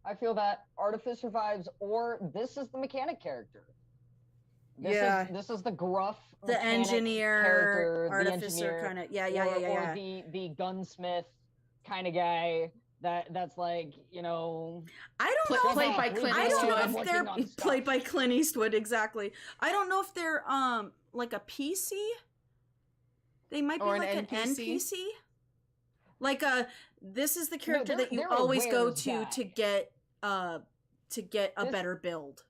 I feel that Artificer vibes, or this is the mechanic character. This is the gruff, the engineer, character, artificer kind of. Yeah. Or the gunsmith kind of guy. that's like, you know, I don't know. Played by Clint I don't know Eastwood. if they're played by Clint Eastwood, exactly. I don't know if they're like a PC. They might be Or like an NPC. Like this is the character that you they're always a go wares to guy. to get a better build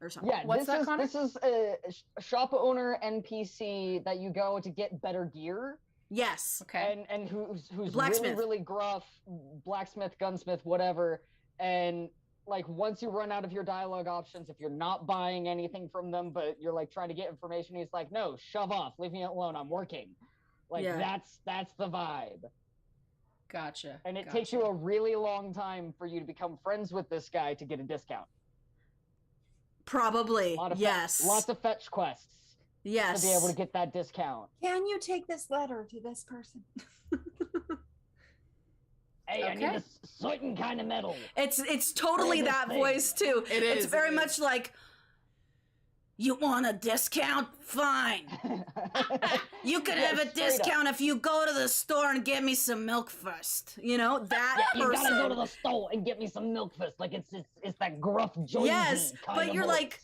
or something. Yeah, What's that, Connor? this is a shop owner NPC that you go to get better gear. Yes. Okay. And who's Blacksmith. really, really gruff, blacksmith, gunsmith, whatever. And like once you run out of your dialogue options, if you're not buying anything from them, but you're like trying to get information, he's like, no, shove off, leave me alone, I'm working. Like that's the vibe. Gotcha. And it takes you a really long time for you to become friends with this guy to get a discount. Probably. Yes. Lots of fetch quests. Yes. To be able to get that discount. Can you take this letter to this person? Hey, I need a certain kind of metal. It's totally that voice too. It's very much like, you want a discount? Fine. You could have a discount if you go to the store and get me some milk first. You know, that you person. gotta go to the store and get me some milk first. Like it's that gruff, joy. Yes, but you're like,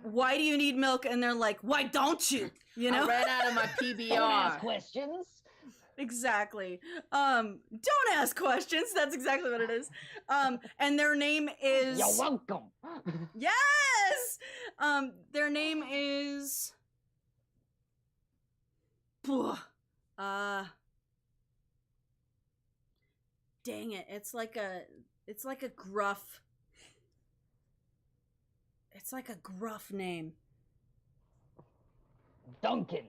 why do you need milk? And they're like, why don't you? You know? I read out of my PBR. Don't ask questions. Exactly. Don't ask questions. That's exactly what it is. And their name is... You're welcome. Yes! Their name is... Dang it. It's like a gruff... It's like a gruff name. Duncan.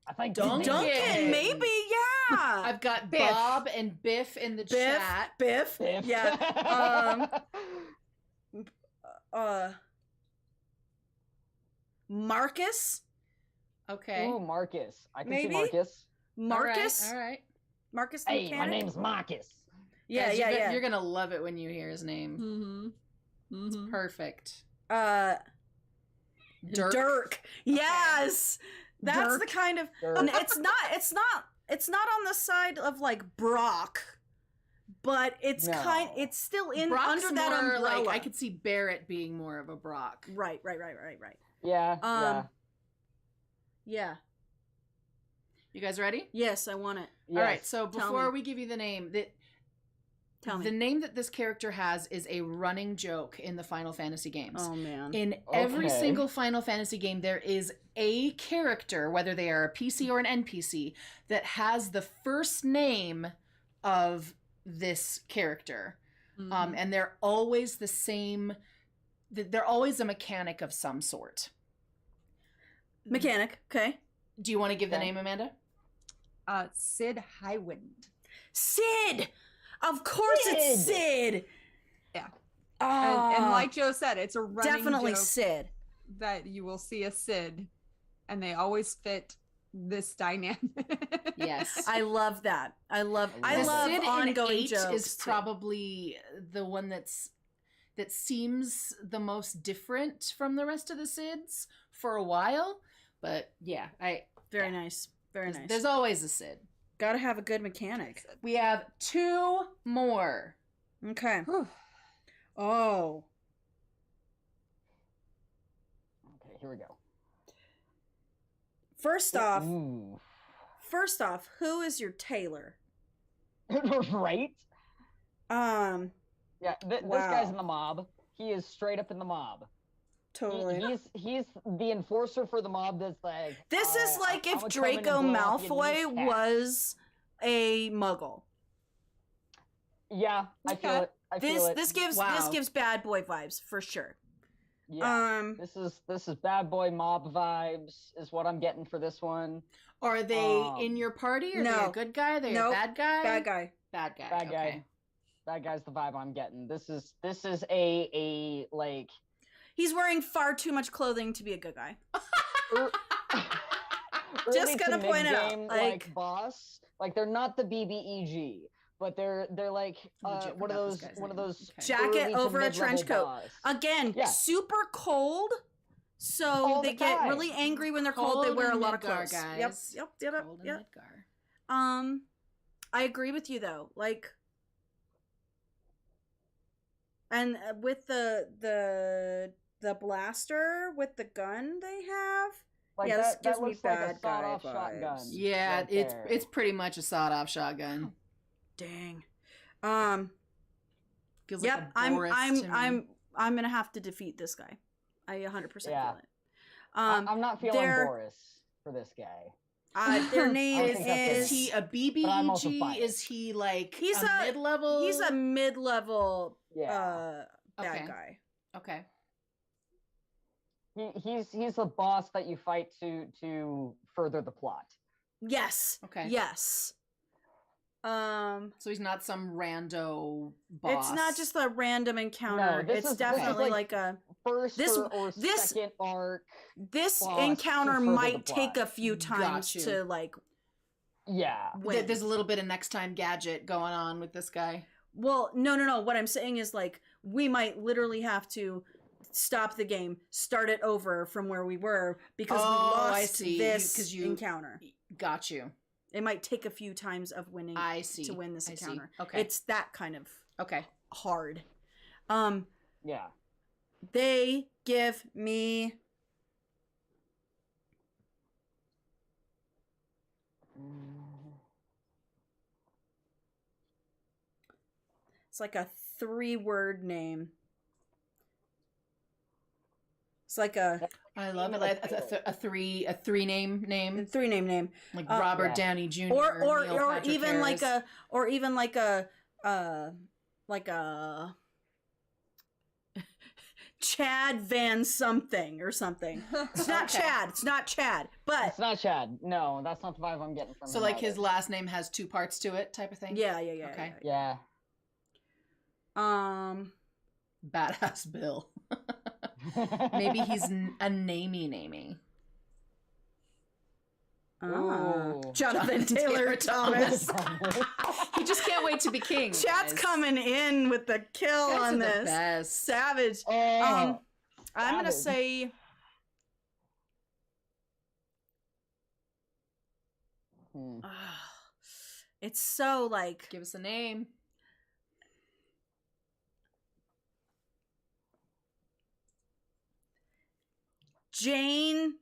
I think Duncan, maybe, yeah. I've got Biff. Bob and Biff in the chat. Biff. Yeah. Marcus. Okay. Ooh, Marcus. I can Maybe? see Marcus. Marcus. All right. Marcus the Hey, mechanic. my name's Marcus. Yeah, Guys, yeah. You're gonna love it when you hear his name. Mm-hmm. It's perfect. Dirk. Yes. That's Dirk. the kind of Dirk. and it's not on the side of like Brock, but it's No. it's still in Brock's under that more umbrella. like I could see Barrett being more of a Brock. Right. Yeah. Yeah. You guys ready? Yes, I want it. Yes. All right. So Tell before me. we give you the name, Tell me. the name that this character has is a running joke in the Final Fantasy games. Oh man. In every Okay. single Final Fantasy game, there is a character, whether they are a PC or an NPC, that has the first name of this character. Mm-hmm. And they're always the same. They're always a mechanic of some sort. Mechanic. Okay. Do you want to give the Okay. name, Amanda? Sid Highwind. Sid. Of course it's Sid. Yeah. Oh, And like Joe said, it's a running definitely joke Sid. that you will see a Sid, and they always fit this dynamic. Yes. I love that. I love The love Sid in ongoing 8 jokes. is probably the one that seems the most different from the rest of the Sids for a while. But yeah, very nice. Very nice. There's always a Sid. Gotta have a good mechanic. We have 2 more. Okay. Whew. Oh. Okay, here we go. First off, Ooh. who is your tailor? Right? Yeah, this Wow. guy's in the mob. He is straight up in the mob. Totally. He's the enforcer for the mob. That's like This is like I'm if gonna come in and Draco blow off your Malfoy kneecap. was a Muggle. Yeah, I feel it. I feel it. This gives Wow. bad boy vibes for sure. Yeah. This is bad boy mob vibes is what I'm getting for this one. Are they in your party? Are they no. a good guy? Are they Nope. a bad guy? Bad guy. Bad guy. Bad guy. Okay. That guy's the vibe I'm getting. This is a like He's wearing far too much clothing to be a good guy. er- Just early gonna to point it out, mid-game, like- boss. Like they're not the BBEG, but they're like Legit one of forgot this those guy's one of name. those Okay. Jacket early to over a mid-level trench coat. boss. Again, Yeah. super cold. So All they the get time. really angry when they're cold. They Cold wear a in lot of Midgar, clothes. guys. Yep. Cold in Midgar. I agree with you though. Like And with the blaster with the gun they have, Like yeah, this that gives me looks like a bad guy sawed-off shotgun. vibes. Yeah, right it's there. it's pretty much a sawed-off shotgun. Dang. Feels Yep, like a Boris to me. I'm gonna have to defeat this guy. I 100% Yeah. feel it. I'm not feeling Boris for this guy. Their name Is he a But I'm also BBEG? biased. Is he like He's a mid-level? He's a mid-level Yeah. bad Okay. guy. Okay. He's the boss that you fight to further the plot. Yes. Okay. Yes. So he's not some rando boss. It's not just a random encounter. No, It's definitely like a first this- or this- second arc. this boss encounter to further might the take plot. a few times you. to like Yeah. win. There's a little bit of next time gadget going on with this guy. Well, no. What I'm saying is like we might literally have to stop the game, start it over from where we were because we I lost see. this You- encounter. Got you. It might take a few times of winning I see. to win this I see. encounter. Okay. It's that kind of Okay. hard. Yeah. They give me it's like a 3-word name. It's like a I love it. Like a three name, 3-name name. like Robert Yeah. Downey Jr. Or Neil Patrick even Harris. like a Chad Van something or something. It's not Okay. Chad. It's not Chad. But It's not Chad. No, that's not the vibe I'm getting from So him like either. his last name has 2 parts to it, type of thing. yeah. Okay. Yeah. Badass Bill. Maybe he's a namey. Ooh. Jonathan Taylor Thomas. He just can't wait to be king. Chad's guys. coming in with the kill Guys are on the this. best. Savage. Oh, I'm gonna savage. say it's so like Give us a name. Jane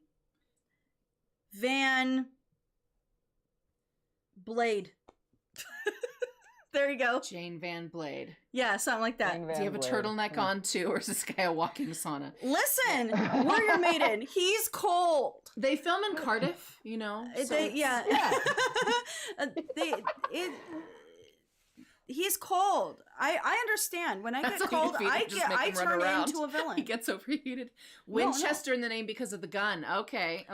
Van Blade. There you go. Jane Van Blade. Yeah, something like that. Jane Do you have a Van turtleneck Blade. on too, or is this guy a walking sauna? Listen, Warrior Maiden, he's cold. They film in Cardiff, you know. So Yeah. He's cold. I understand. When I That's get all you cold, need, just make I him run turn around. into a villain. he gets overheated. No. Winchester in the name because of the gun. Okay.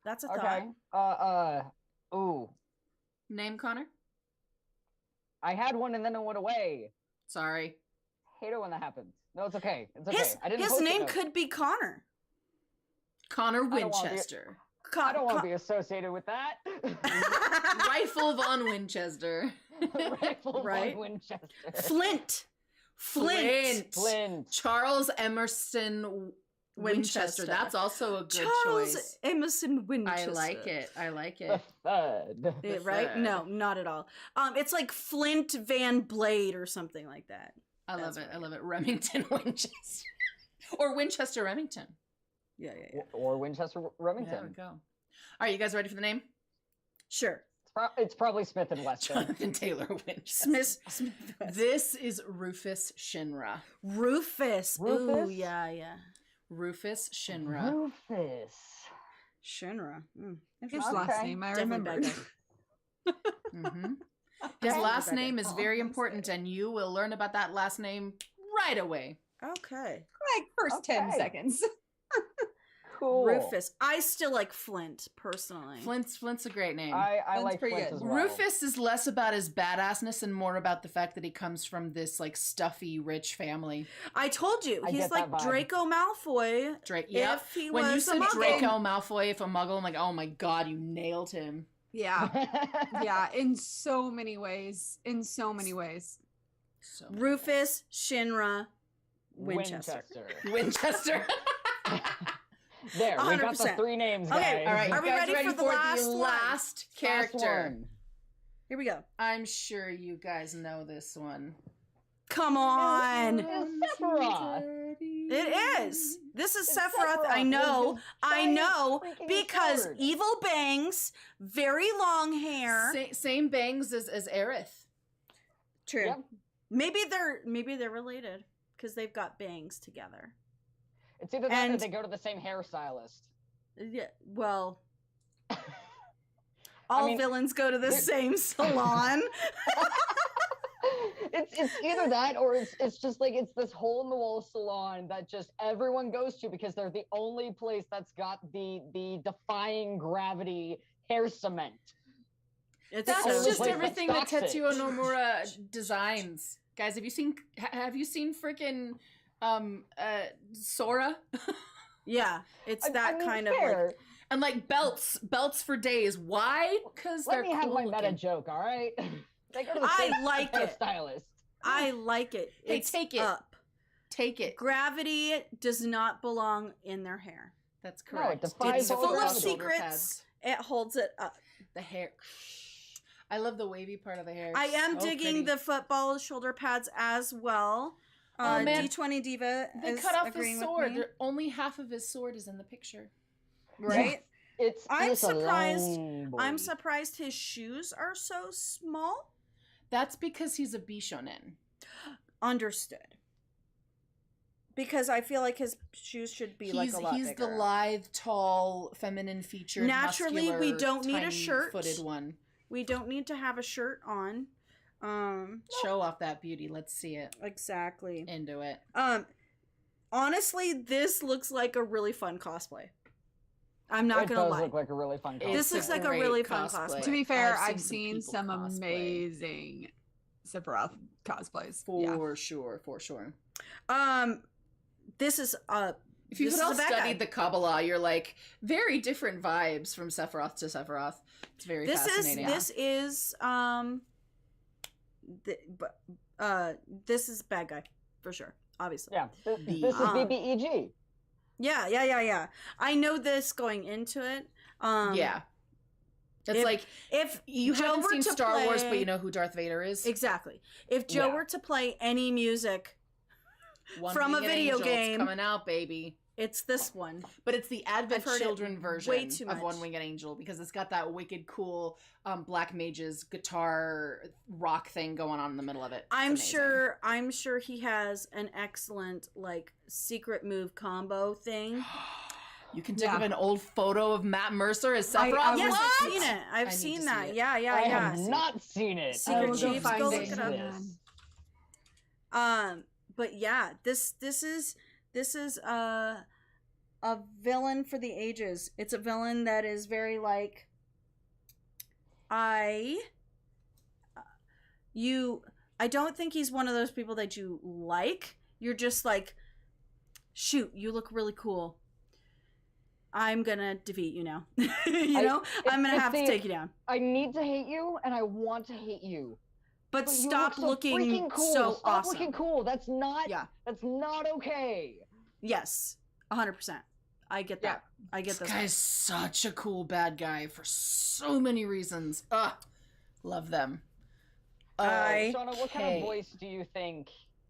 That's a Okay. thought. Ooh. Name, Connor? I had one and then it went away. Sorry. Hate it when that happens. No, it's okay. It's okay. His I didn't his post it, name though. could be Connor. Connor don't wanna be- Winchester. I don't want to be associated with that. Rifle von Winchester. Rifle Right. von Winchester. Flint. Flint. Charles Emerson Winchester. That's also a good Charles choice. Emerson Winchester. I like The it. third. Yeah, right? Third. No, not at all. It's like Flint Van Blade or something like that. I love That's it. right. I love it. Remington Winchester. Or Winchester Remington. Yeah. Or Winchester Remington. There we go. All right, you guys ready for the name? Sure. It's probably Smith and Wesson. Jonathan Taylor Winchester. Smith. This is Rufus Shinra. Rufus. Ooh, Rufus? yeah. Rufus Shinra. Rufus. Shinra. His Interesting. last Okay. name, I Definitely remember. bad guy. Mm-hmm. His Okay. last Better. name is very Oh, important, and you will learn about that last name right away. Okay. Like first 10 Okay. seconds. Cool. Rufus. I still like Flint, personally. Flint's a great name. I That's like pretty Flint good. as well. Rufus is less about his badassness and more about the fact that he comes from this like stuffy, rich family. I told you, I he's get like that vibe. Draco Malfoy. Drake. Yep. If he When you was a said muggle. Draco Malfoy, if a muggle, I'm like, oh my god, you nailed him. Yeah. Yeah. In so many ways. So Rufus, Shinra, Winchester. Winchester. There, we got the 100%. 3 names, guys. Okay, All right, Are you we guys ready for the last one? last character? Last one. Here we go. I'm sure you guys know this one. Come on. It's Sephiroth. It is. This is It's Sephiroth. I Sephiroth know. with his I giant know. freaking Because sword. evil bangs, very long hair. Same bangs as Aerith. True. Yep. Maybe they're related because they've got bangs together. It's either that or And- they go to the same hairstylist. Yeah. Well, all mean, villains go to the same salon. It's either that or it's just like it's this hole in the wall salon that just everyone goes to because they're the only place that's got the defying gravity hair cement. That's only just place that everything that stocks it. Tetsuya Nomura designs. Guys, have you seen freaking Sora? Yeah, it's I that mean, kind of fair. like. And like belts for days. Why? Because Let they're me have cool my meta looking. joke, all right? They go to the I same like it. hairstylist. I like it. Hey, It's take it. up. Take it. Gravity does not belong in their hair. That's No, it correct. defies It's all full of gravity. Shoulder secrets. pads. It holds it up. The hair. I love the wavy part of the hair. I am So digging pretty. the football shoulder pads as well. Oh, man. D20 Diva They is cut off his agreeing with sword. me. Only half of his sword is in the picture. Right? I'm It's a surprised- long I'm boy. surprised his shoes are so small. That's because he's a Bishonen. Understood. Because I feel like his shoes should be like a lot He's bigger. the lithe, tall, feminine featured, Naturally, we muscular, don't need a tiny shirt. footed one. We don't need to have a shirt on. Show off that beauty. Let's see it. Exactly. Into it. Honestly, this looks like a really fun cosplay. I'm not It gonna does lie. look like a really fun It's This looks like a great really fun cosplay. To be fair, I've I've seen people some cosplay. amazing Sephiroth cosplays. For sure, for sure. This is If you this could all is a bad study guy. the Kabbalah, you're like very different vibes from Sephiroth to Sephiroth. It's very fascinating. This is this is bad guy for sure, obviously. Yeah, this is Um, BBEG. Yeah. I know this going into it. Yeah. It's if- like if you Joe haven't were seen to Star Wars, play- but you know who Darth Vader is. Exactly. If Joe Yeah. were to play any music, One from a Winged video Angel, it's game. coming out, baby. it's this one. But it's the Advent I've heard it Children version way too of One much. Winged Angel because it's got that wicked cool Black Mage's guitar rock thing going on in the middle of it. It's I'm amazing. I'm sure he has an excellent like secret move combo thing. You can think Yeah. of an old photo of Matt Mercer as I- Sephiroth. I Yes, was- I've seen it. I I've need seen to that. see it. Yeah. I have not seen it. Secret I will go Chiefs, find go it look it for up. this. But yeah, this is a villain for the ages. It's a villain that is very like I don't think he's one of those people that you like. You're just like, shoot, you look really cool. I'm gonna defeat you now. I'm gonna have to take you down. I need to hate you, and I want to hate you. But you stop look so looking freaking cool. so Stop awesome. looking cool. That's not. Yeah. That's not okay. Yes, 100%. I get that. I get This this. guy's such a cool bad guy for so many reasons. Love them. Shauna, what kind Okay. of voice do you think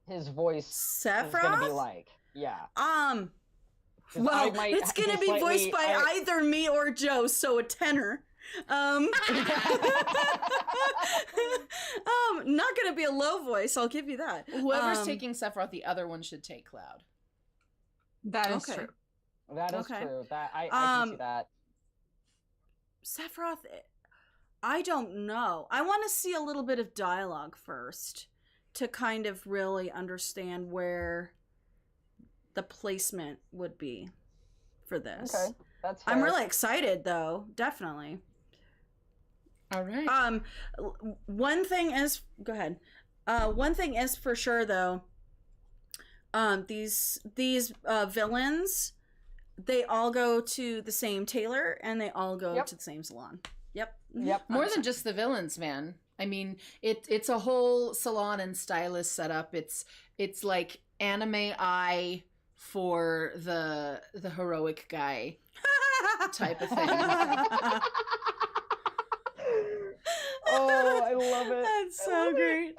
his voice is gonna be Sephiroth? like? Yeah. 'Cause Well, I might it's gonna be slightly- voiced by either me or Joe, so a tenor. Not gonna be a low voice, I'll give you that. Whoever's taking Sephiroth, the other one should take Cloud. That is Okay. true. That is Okay. true. That I can see that. Sephiroth, I don't know. I want to see a little bit of dialogue first to kind of really understand where the placement would be for this. Okay, that's. I'm fair. really excited though, definitely. All right. One thing is, go ahead. One thing is for sure though. These villains, they all go to the same tailor and they all go Yep. to the same salon. Yep. Yep. More than just the villains, man. I mean, it's a whole salon and stylist setup. It's like anime eye for the heroic guy type of thing. Oh, I love it. That's I so love it. great.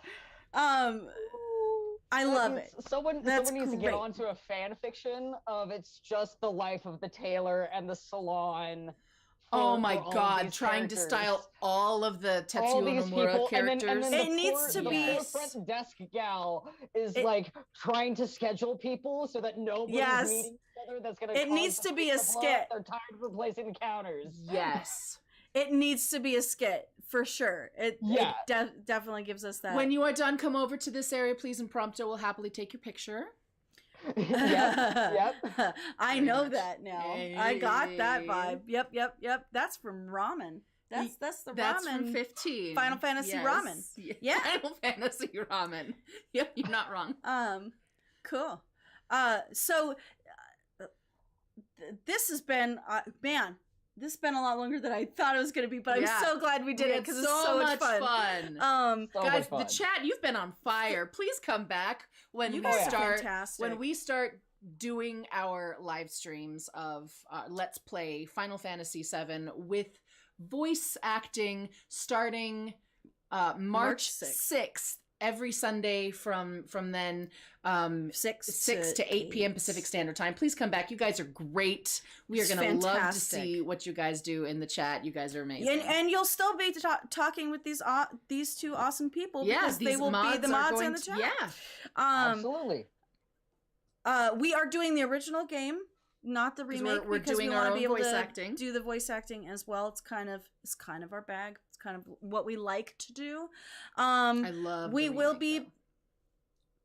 I love it. Someone needs to get onto a fan fiction of it's just the life of the tailor and the salon. Oh my god, trying to style all of the Tetsuo Nomura characters. And then it needs to be... The front desk gal is like trying to schedule people so that nobody's meeting each other. That's gonna. It needs to be a skit. They're tired of replacing the counters. Yes. It needs to be a skit, for sure. It definitely gives us that. When you are done, come over to this area, please, and Prompto will happily take your picture. Yep. I know that now. Hey. I got that vibe. Yep. That's from ramen. That's the ramen. That's from 15. Final Fantasy ramen. Yeah. Final Fantasy ramen. Yep, you're not wrong. Cool. So this has been this has been a lot longer than I thought it was going to be, but I'm so glad we did it because it's so much fun. Guys, the chat, you've been on fire. Please come back when we start doing our live streams of Let's Play Final Fantasy VII with voice acting starting March 6th. Every Sunday from then 6 to 8 p.m. Pacific Standard Time. Please come back. You guys are great. We are going to love to see what you guys do in the chat. You guys are amazing. And you'll still be talking with these two awesome people because they will be the mods in the chat. Yeah. Absolutely. We are doing the original game, not the remake, we're because doing we want to be able to acting. do the voice acting as well. It's kind of our bag. It's kind of what we like to do. I love. We will be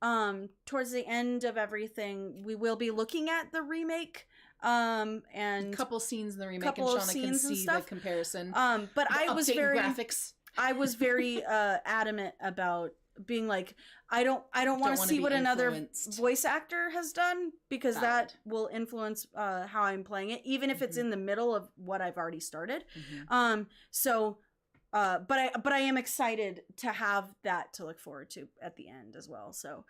towards the end of everything. We will be looking at the remake. And a couple scenes in the remake, and Shauna can see the comparison. But I was very graphics. I was very adamant about being like, I don't want to see what another voice actor has done because that will influence how I'm playing it, even if it's in the middle of what I've already started. But I am excited to have that to look forward to at the end as well. So,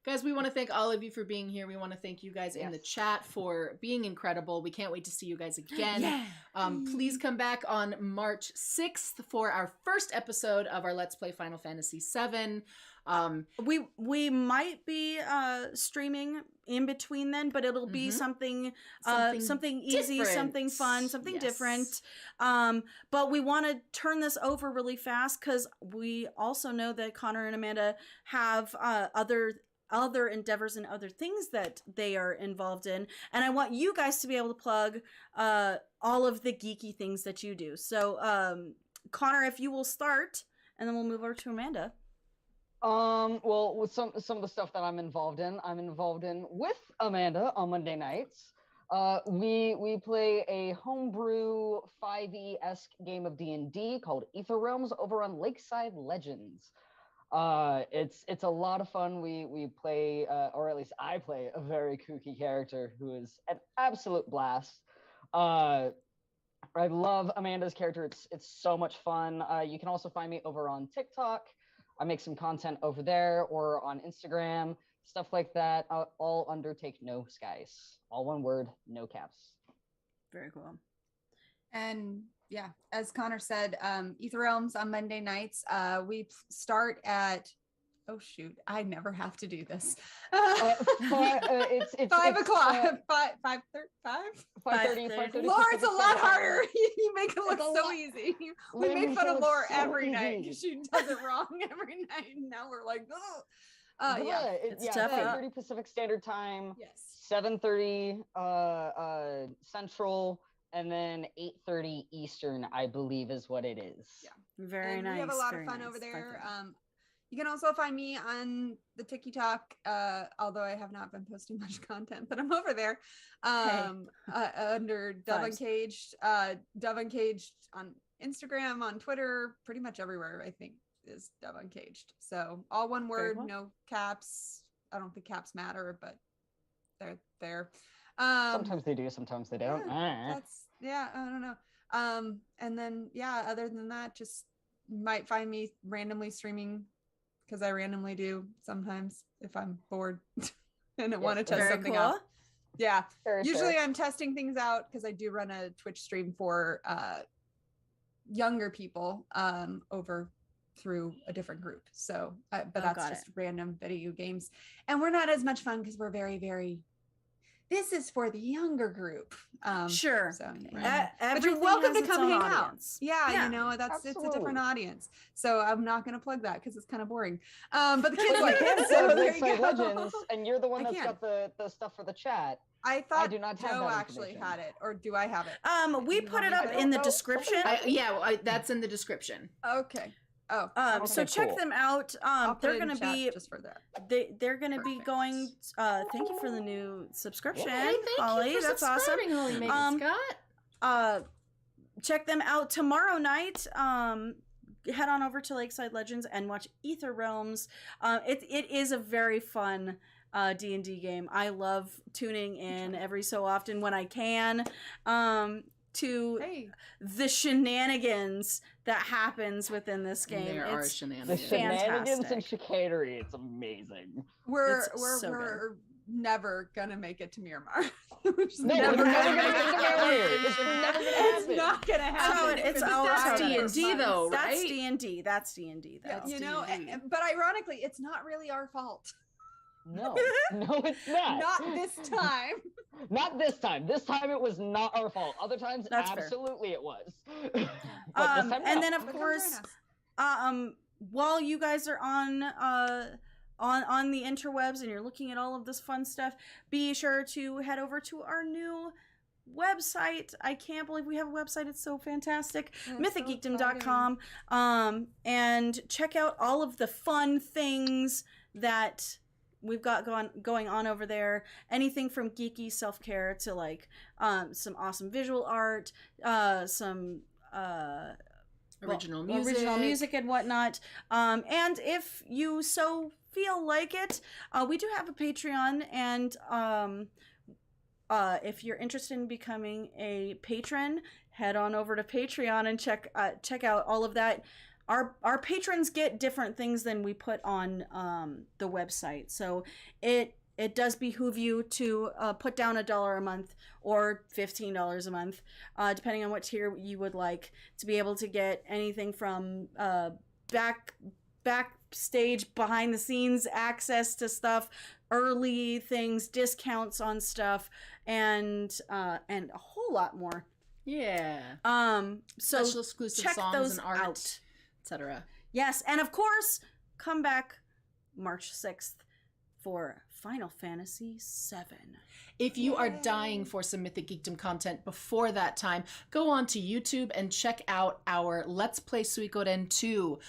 guys, we want to thank all of you for being here. We want to thank you guys in the chat for being incredible. We can't wait to see you guys again. Please come back on March 6th for our first episode of our Let's Play Final Fantasy VII. We might be streaming in between then, but it'll be something easy, different. Something fun, something different. But we want to turn this over really fast because we also know that Connor and Amanda have other endeavors and other things that they are involved in, and I want you guys to be able to plug all of the geeky things that you do. So Connor, if you will start, and then we'll move over to Amanda. Well, with some of the stuff that I'm involved in with Amanda on Monday nights. We play a homebrew 5e-esque game of D&D called Ether Realms over on Lakeside Legends. It's a lot of fun. We play, or at least I play, a very kooky character who is an absolute blast. I love Amanda's character. It's so much fun. You can also find me over on TikTok. I make some content over there, or on Instagram, stuff like that. All under Take No Skies. All one word, no caps. Very cool. And yeah, as Connor said, Ether Realms on Monday nights. We start at, oh shoot, I never have to do this. It's 5 o'clock. 5:30. Lore, it's a lot harder. You make it look so easy. We make fun of Lore every night. She does it wrong every night. And now we're like, oh. It's tough. 5:30 Pacific Standard Time. Yes. 7:30 Central. And then 8:30 Eastern, I believe, is what it is. Yeah, very nice. We have a lot of fun over there. You can also find me on the TikTok, although I have not been posting much content, but I'm over there under Dove Uncaged. Dove Uncaged on Instagram, on Twitter, pretty much everywhere, I think, is Dove Uncaged. So all one word, no caps. I don't think caps matter, but they're there. Sometimes they do, sometimes they don't. I don't know. And then other than that, just might find me randomly streaming, because I randomly do sometimes if I'm bored and I want to test something out. Yeah. Usually I'm testing things out because I do run a Twitch stream for younger people over through a different group. So, but Oh, that's got just random video games. And we're not as much fun because we're very, very, this is for the younger group. Sure. So, But you're welcome to its come own hang audience. out. Yeah, Yeah, you know, it's a absolutely. different audience. So I'm not going to plug that because it's kind of boring. But the kids You like can it. So plug there you Lakeside go. Legends, and you're the one I that's can. got the stuff for the chat. I thought do not have Joe that actually information. had it, or do I have it? We You put want it me up to- in the No, description. That's in the description. Okay. Oh, So Okay, check cool. them out. I'll put They're it in gonna chat be just for that. they're gonna be Perfect. going. Thank you for the new subscription, Hey, thank Holly. you for That's awesome. subscribing, Holy Megan Scott. Check them out tomorrow night. Head on over to Lakeside Legends and watch Ether Realms. It is a very fun D&D game. I love tuning in every so often when I can to Hey, the shenanigans that happens within this game. There are It's The shenanigans. shenanigans and fantastic. chicanery, it's amazing. we're It's so we're never gonna make it to Miramar. We're just No, never we're never gonna gonna make get to Miramar. It's never gonna It's happen. not gonna happen. it's Because all that's D&D fun. though, That's right? D&D. That's D&D. Yeah, That's you know, D&D. but ironically, it's not really our fault. No, it's not. Not this time. Not this time. This time it was not our fault. Other times, That's fair. absolutely it was. But this time, And no. then of But come course, join us. while you guys are on the interwebs and you're looking at all of this fun stuff, be sure to head over to our new website. I can't believe we have a website. It's so fantastic. It's so mythicgeekdom.com. And check out all of the fun things that we've got going on over there. Anything from geeky self-care to like some awesome visual art, some Original music and whatnot. And if you so feel like it, we do have a Patreon, and if you're interested in becoming a patron, head on over to Patreon and check out all of that. Our patrons get different things than we put on the website, so it does behoove you to put down $1 a month or $15 a month, depending on what tier you would like, to be able to get anything from backstage, behind the scenes access to stuff, early things, discounts on stuff, and a whole lot more. Yeah. So Special exclusive check songs those and art, out. etc. Yes, and of course, come back March 6th for Final Fantasy VII. If you are dying for some Mythic Geekdom content before that time, go on to YouTube and check out our Let's Play Suikoden 2.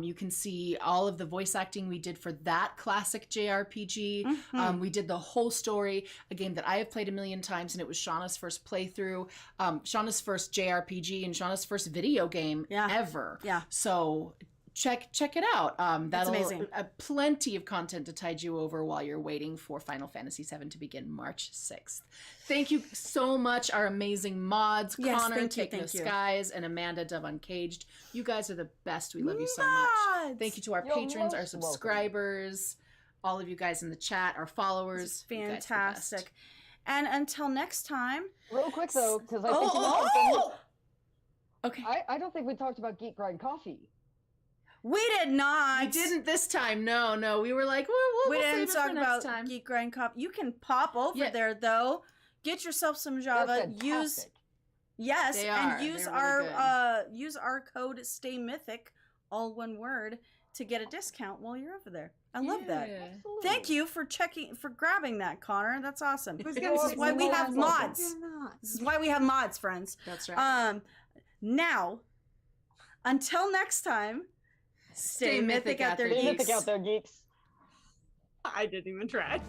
You can see all of the voice acting we did for that classic JRPG. Mm-hmm. We did the whole story, a game that I have played a million times, and it was Shauna's first playthrough, Shauna's first JRPG, and Shauna's first video game ever. Yeah. So check it out. That'll amazing. Plenty of content to tide you over while you're waiting for Final Fantasy VII to begin March 6th. Thank you so much, our amazing mods, Yes, Connor, thank you, Take No thank you. Skies, and Amanda Dove Uncaged. You guys are the best. We love you so much. Mods! Thank you to our You're patrons, our most welcome. subscribers, all of you guys in the chat, our followers. It's You guys are the best. fantastic. And until next time. Real quick though, because I think Okay. I don't think we talked about Geek Grind Coffee. We did not. We didn't this time. No. We were like, We we'll didn't save it talk for next about time. Geek Grind Cup. You can pop over Yeah. there though. Get yourself some Java. They're Use fantastic. yes, They and are. use They're our really use our code Stay Mythic, all one word, to get a discount while you're over there. I love that. Yeah. Absolutely. Thank you for grabbing that, Connor. That's awesome. Who's This gonna is say why we no? have mods. You're not. This is why we have mods, friends. That's right. Now, until next time, stay mythic out there, Stay geeks. mythic out there, geeks. I didn't even try.